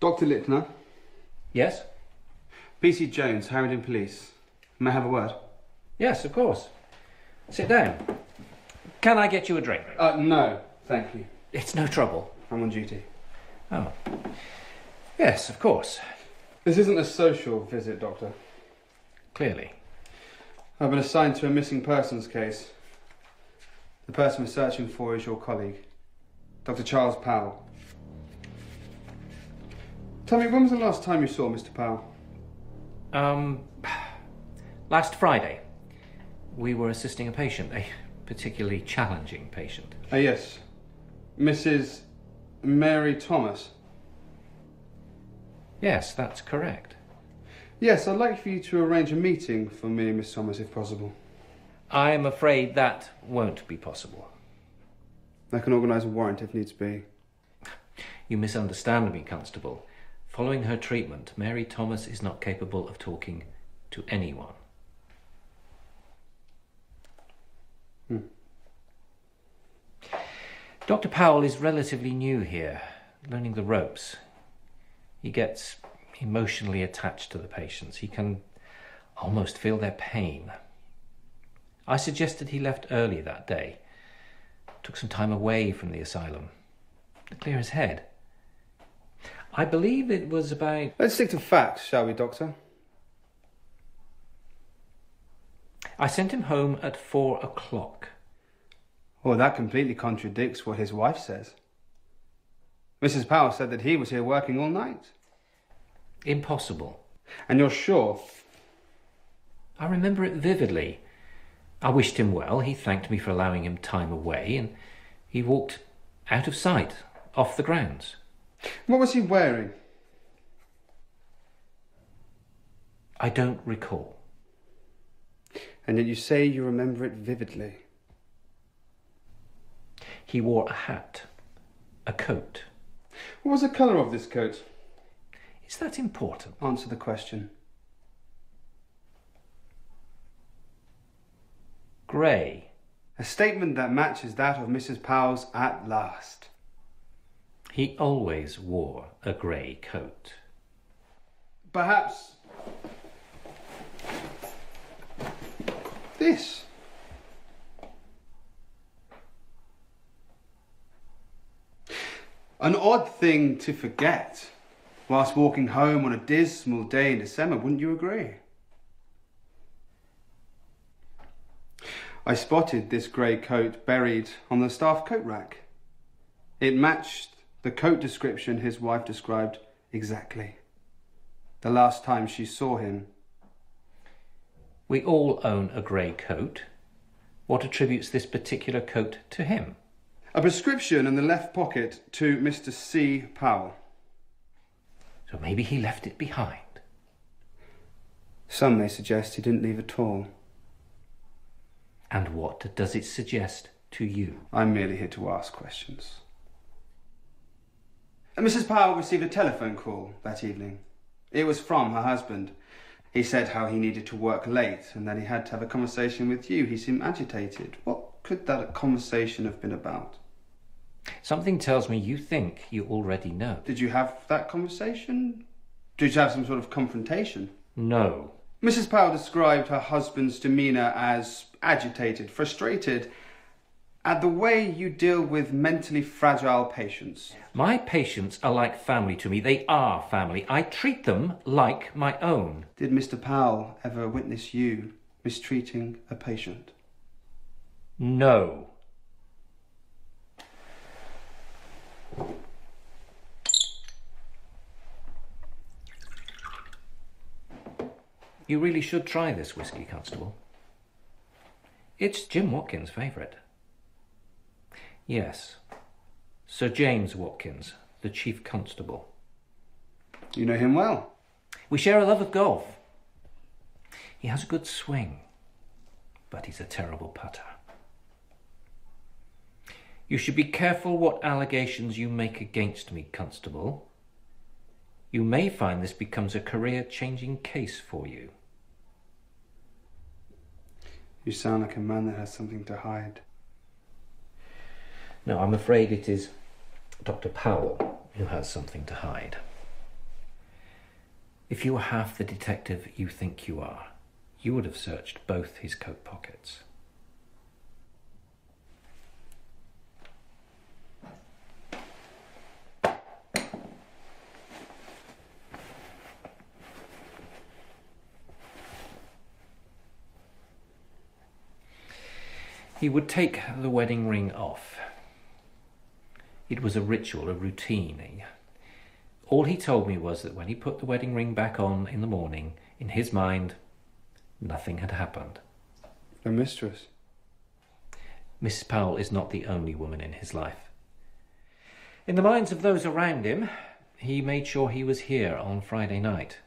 Dr. Littner. Yes? PC Jones, Harrington Police. May I have a word? Yes, of course. Sit down. Can I get you a drink? No, thank you. It's no trouble. I'm on duty. Oh. Yes, of course. This isn't a social visit, Doctor. Clearly. I've been assigned to a missing persons case. The person we're searching for is your colleague, Dr. Charles Powell. Tell me, when was the last time you saw Mr. Powell? Last Friday. We were assisting a patient, a particularly challenging patient. Yes. Mrs. Mary Thomas. Yes, that's correct. Yes, I'd like for you to arrange a meeting for me and Miss Thomas, if possible. I'm afraid that won't be possible. I can organise a warrant if needs be. You misunderstand me, Constable. Following her treatment, Mary Thomas is not capable of talking to anyone. Dr. Powell is relatively new here, learning the ropes. He gets emotionally attached to the patients. He can almost feel their pain. I suggested he left early that day. Took some time away from the asylum to clear his head. I believe it was about... Let's stick to facts, shall we, Doctor? I sent him home at 4 o'clock. Well, that completely contradicts what his wife says. Mrs. Powell said that he was here working all night. Impossible. And you're sure? I remember it vividly. I wished him well. He thanked me for allowing him time away, and he walked out of sight, off the grounds. What was he wearing? I don't recall. And yet you say you remember it vividly. He wore a hat, a coat. What was the colour of this coat? Is that important? Answer the question. Grey. A statement that matches that of Mrs. Powell's at last. He always wore a grey coat. Perhaps... this. An odd thing to forget whilst walking home on a dismal day in December, wouldn't you agree? I spotted this grey coat buried on the staff coat rack. It matched the coat description his wife described exactly. The last time she saw him. We all own a grey coat. What attributes this particular coat to him? A prescription in the left pocket to Mr. C. Powell. So maybe he left it behind. Some may suggest he didn't leave at all. And what does it suggest to you? I'm merely here to ask questions. Mrs. Powell received a telephone call that evening. It was from her husband. He said how he needed to work late and that he had to have a conversation with you. He seemed agitated. What could that conversation have been about? Something tells me you think you already know. Did you have that conversation? Did you have some sort of confrontation? No. Mrs. Powell described her husband's demeanour as agitated, frustrated at the way you deal with mentally fragile patients. My patients are like family to me. They are family. I treat them like my own. Did Mr. Powell ever witness you mistreating a patient? No. You really should try this whiskey, Constable. It's Jim Watkins' favourite. Yes, Sir James Watkins, the Chief Constable. You know him well. We share a love of golf. He has a good swing, but he's a terrible putter. You should be careful what allegations you make against me, Constable. You may find this becomes a career-changing case for you. You sound like a man that has something to hide. No, I'm afraid it is Dr. Powell who has something to hide. If you were half the detective you think you are, you would have searched both his coat pockets. He would take the wedding ring off. It was a ritual, a routine. All he told me was that when he put the wedding ring back on in the morning, in his mind, nothing had happened. A mistress? Mrs. Powell is not the only woman in his life. In the minds of those around him, he made sure he was here on Friday night.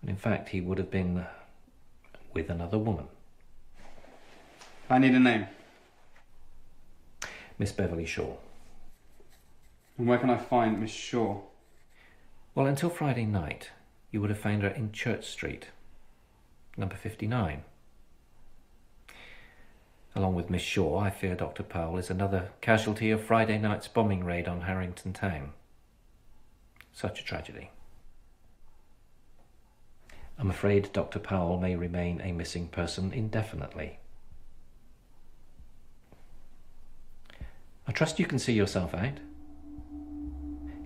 And in fact, he would have been with another woman. I need a name. Miss Beverly Shaw. And where can I find Miss Shaw? Well, until Friday night, you would have found her in Church Street, number 59. Along with Miss Shaw, I fear Dr. Powell is another casualty of Friday night's bombing raid on Harrington Town. Such a tragedy. I'm afraid Dr. Powell may remain a missing person indefinitely. I trust you can see yourself out.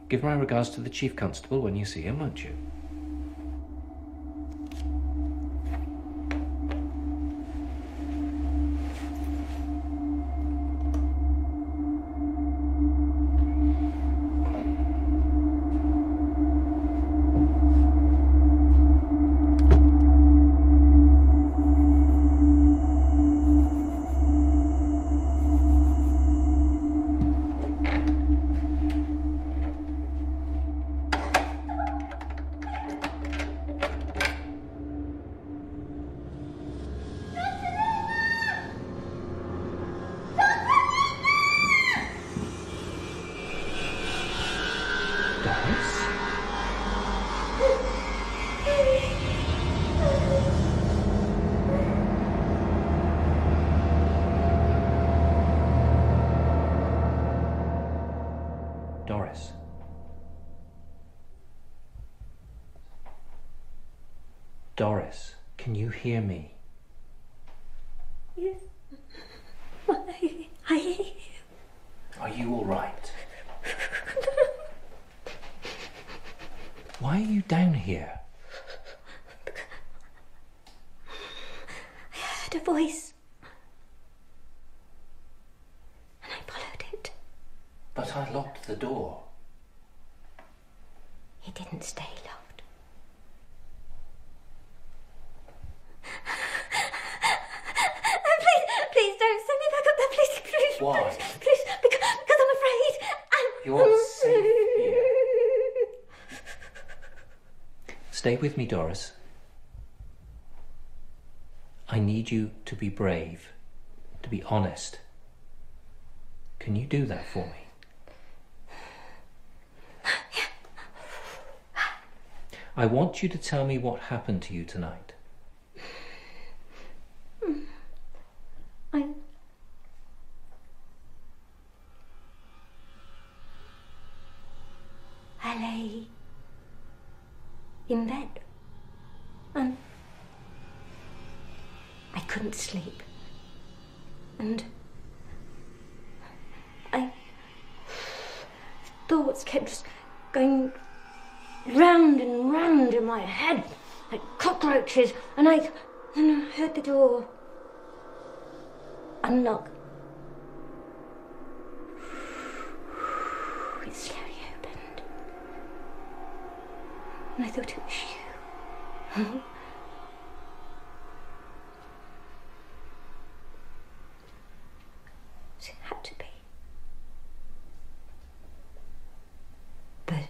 Give my regards to the Chief Constable when you see him, won't you? Doris. Doris, can you hear me? Yes. I hear you. Are you all right? Why are you down here? I heard a voice. And I followed it. But I locked the door. It didn't stay locked. Please don't send me back up there, please. Why? Please, because I'm afraid. You're safe here. Stay with me, Doris. I need you to be brave, to be honest. Can you do that for me? I want you to tell me what happened to you tonight. I lay in bed and I couldn't sleep. And thoughts kept just going round and round in my head like cockroaches, and I heard the door unlock. It slowly opened, and I thought it was you. So it had to be. But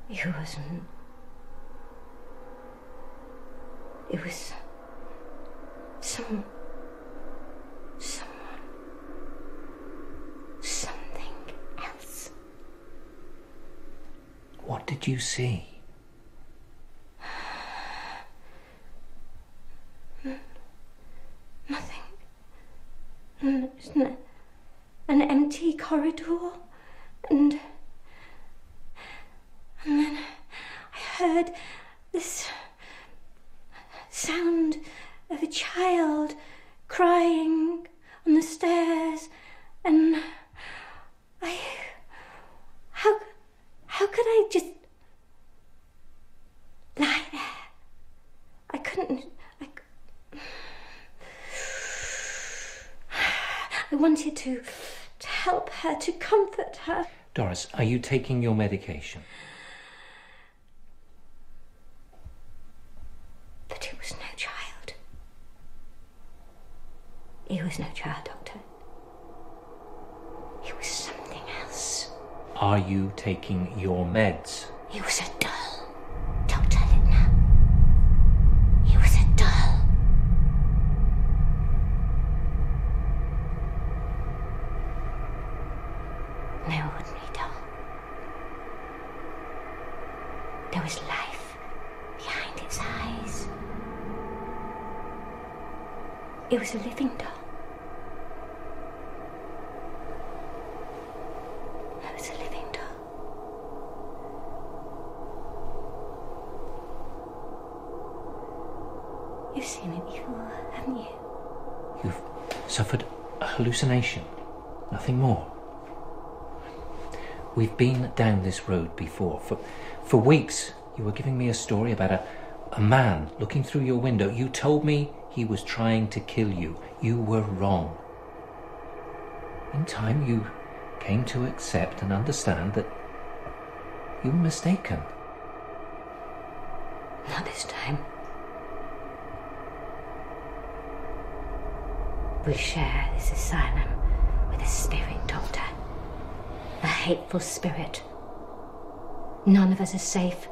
it wasn't. It was someone, something else. What did you see? Nothing. Just an empty corridor, and then heard this sound of a child crying on the stairs, and how could I just lie there? I couldn't. I wanted to help her, to comfort her. Doris, are you taking your medication? But it was no child. It was no child, Doctor. It was something else. Are you taking your meds? It was a doll, Dr. Littner. It was a doll. No ordinary doll. There was life behind its eyes. It was a living doll. It was a living doll. You've seen it before, haven't you? You've suffered a hallucination, nothing more. We've been down this road before. For weeks, you were giving me a story about a man looking through your window. You told me he was trying to kill you. You were wrong. In time, you came to accept and understand that you were mistaken. Not this time. We share this asylum with a spirit, Doctor. A hateful spirit. None of us are safe.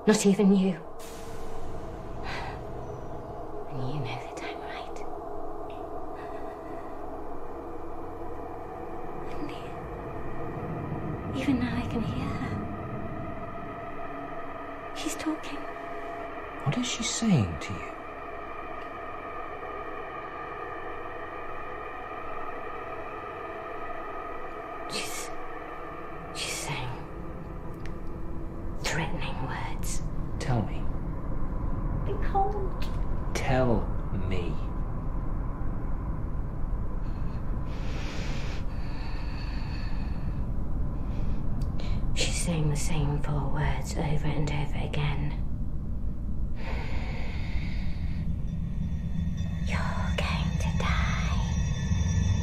Not even you. And you know that I'm right. And even now I can hear her. She's talking. What is she saying to you? She's saying threatening words. Tell me. I can't. Tell me. She's saying the same 4 words over and over again. You're going to die.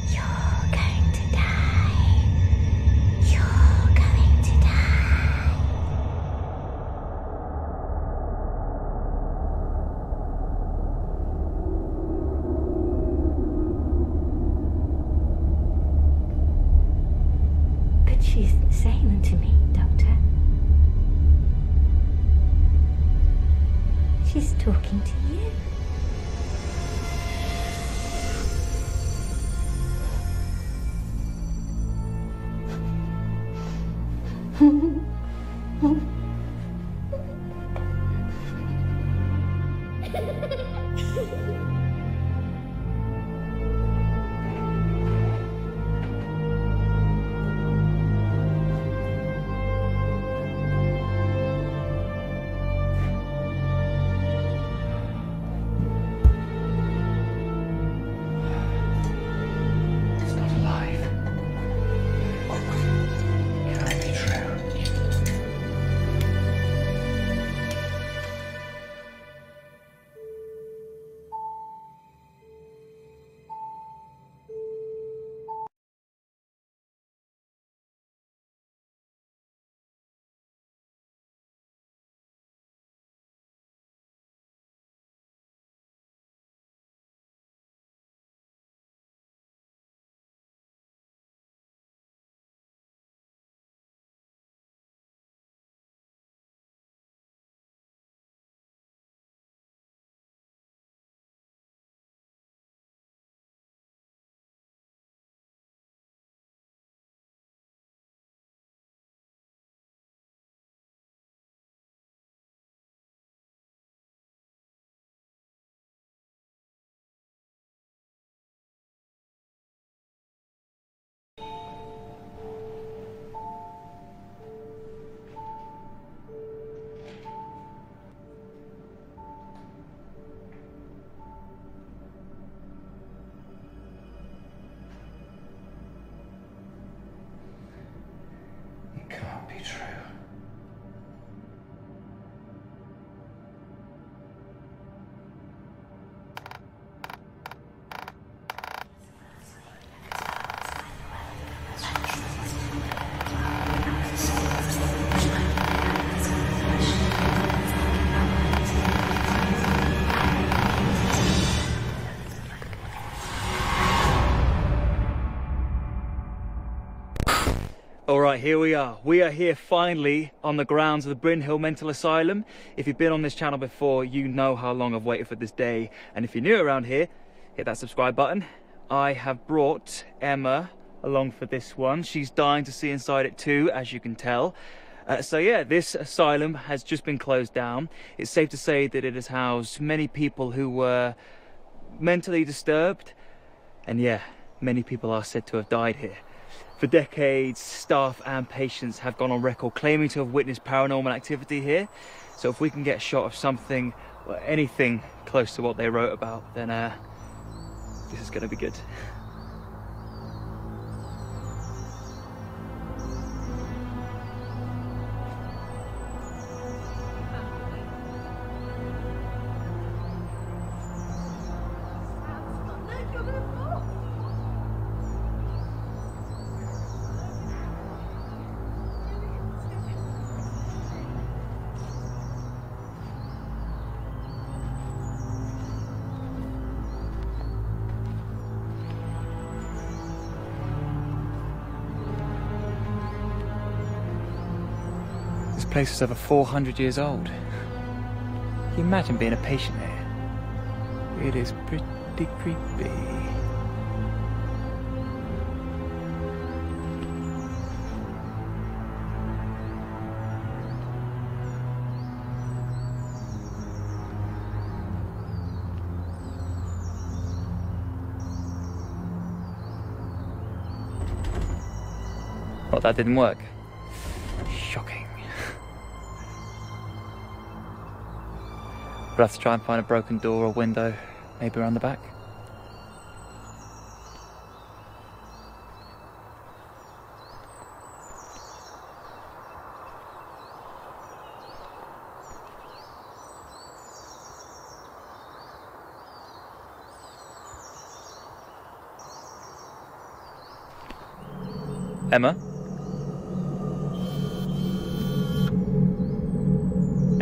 You're going to die. You're going to die. But she's saying them to me, Doctor. She's talking to you. It's not alive. Can't be true. here we are. We are here finally on the grounds of the Bryn Hill Mental Asylum. If you've been on this channel before, you know how long I've waited for this day. And if you're new around here, hit that subscribe button. I have brought Emma along for this one. She's dying to see inside it too, as you can tell. So yeah, this asylum has just been closed down. It's safe to say that it has housed many people who were mentally disturbed. And yeah, many people are said to have died here. For decades, staff and patients have gone on record claiming to have witnessed paranormal activity here. So if we can get a shot of something, or anything close to what they wrote about, then this is going to be good. This place is over 400 years old. Can you imagine being a patient here? It is pretty creepy. Well, that didn't work. Shocking. We'll have to try and find a broken door or window, maybe around the back. Emma?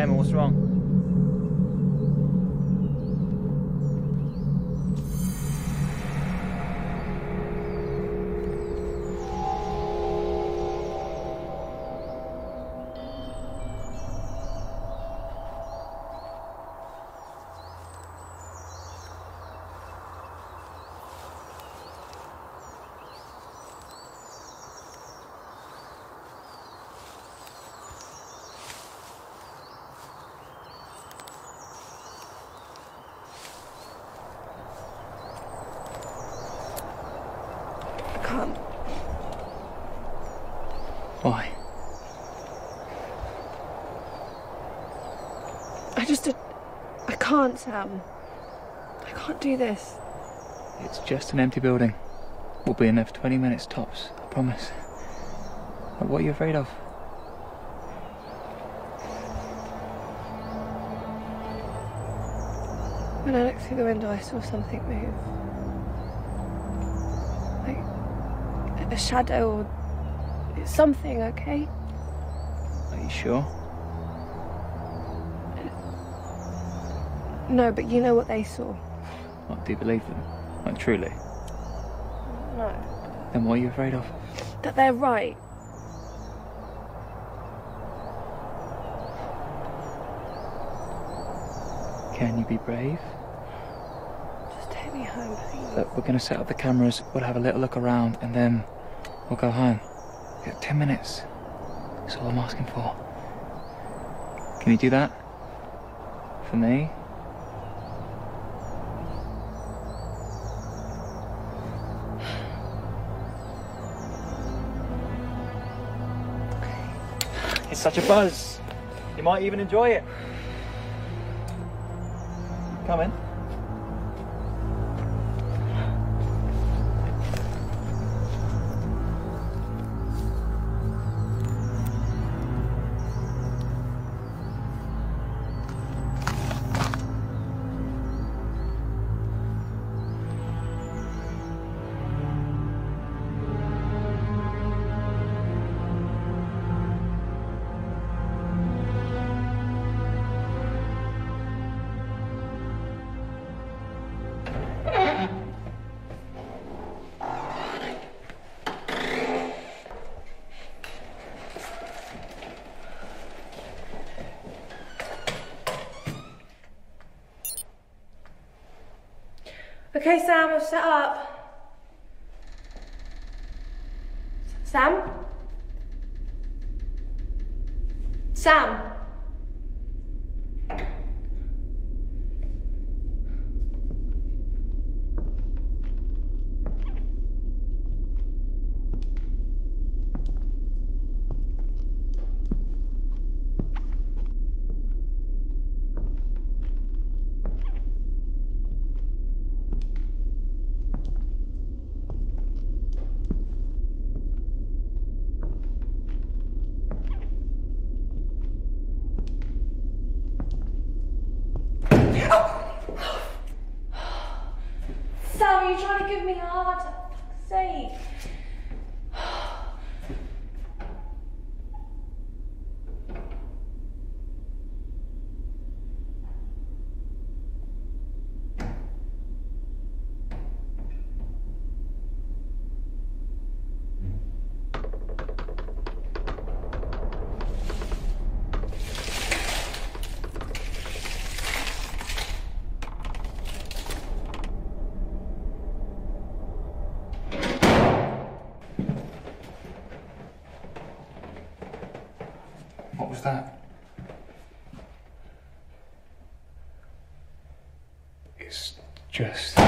Emma, what's wrong? Why? I can't, Sam. I can't do this. It's just an empty building. We'll be in there for 20 minutes tops, I promise. What are you afraid of? When I looked through the window, I saw something move. Like a shadow or something, okay? Are you sure? No, but you know what they saw. What, do you believe them? Like, truly? No. Then what are you afraid of? That they're right. Can you be brave? Just take me home, please. Look, we're going to set up the cameras, we'll have a little look around, and then we'll go home. We have 10 minutes. That's all I'm asking for. Can you do that? For me? It's such a buzz. You might even enjoy it. Come in. Okay, Sam, I've set up. Sam? Sam? Sam, are you trying to give me a heart attack? For fuck's sake. What was that? It's just... I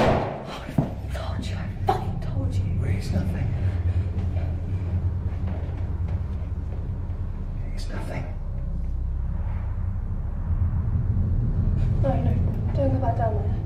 told you, I fucking told you. It's nothing. It's nothing. No, don't go back down there.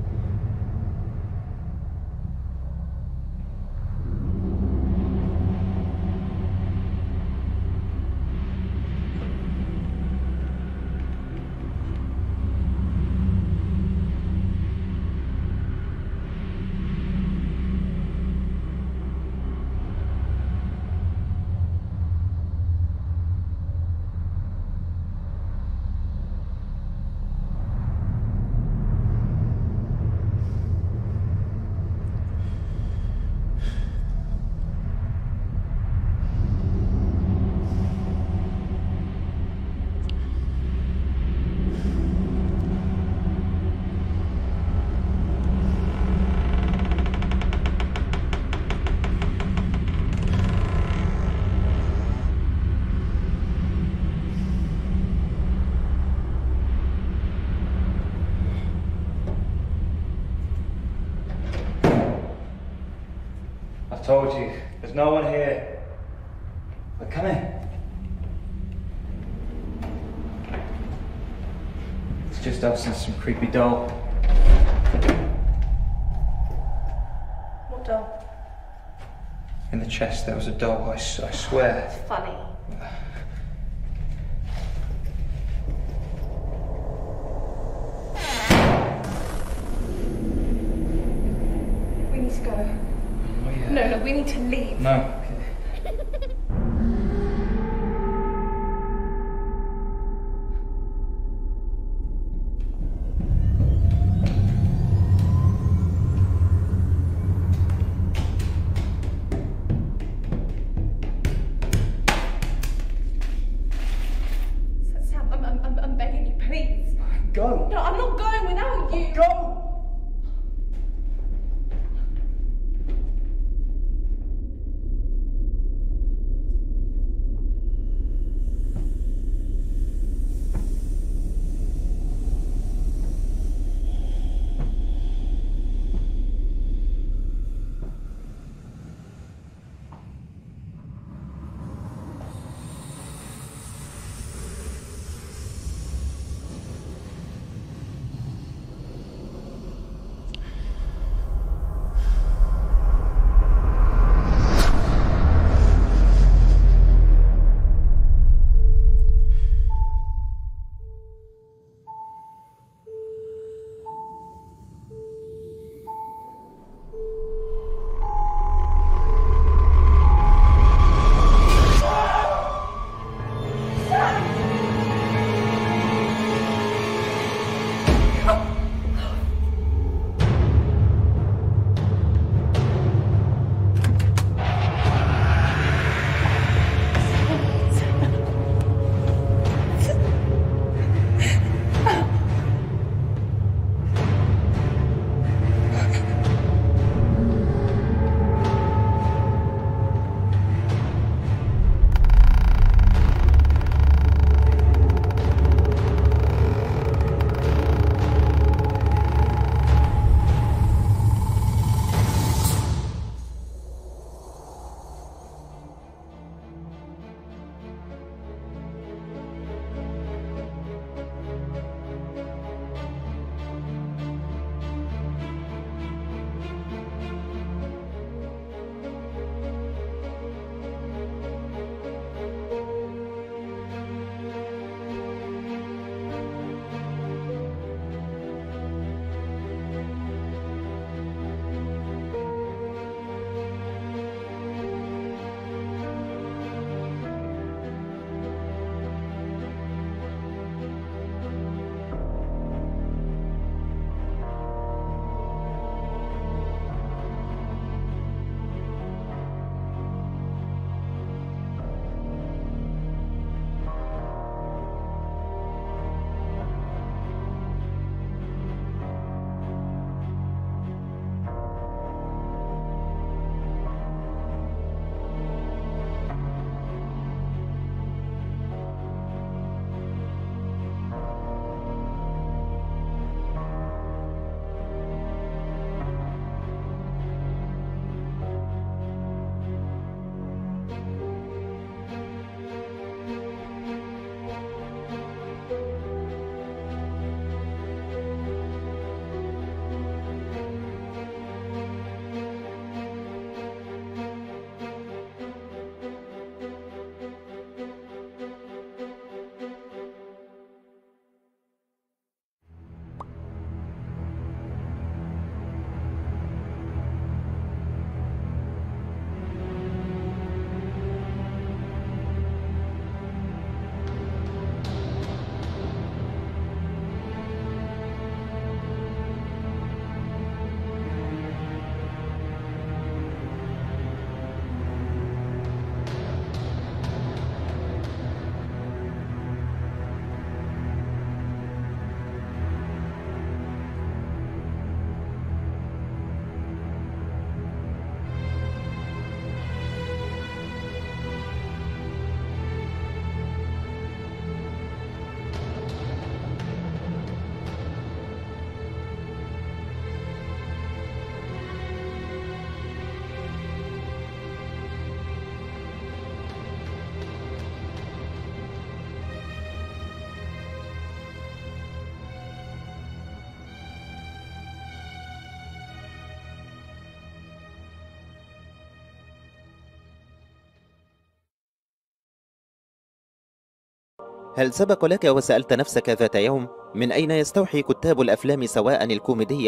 I told you, there's no one here. But come in. It's just us and some creepy doll. What doll? In the chest there was a doll, I swear. It's funny. We need to go. Oh, yeah. No, we need to leave. No. Sam, I'm begging you, please. Go. No, I'm not going without you. Go. هل سبق لك وسألت نفسك ذات يوم من أين يستوحي كتاب الأفلام سواء الكوميدية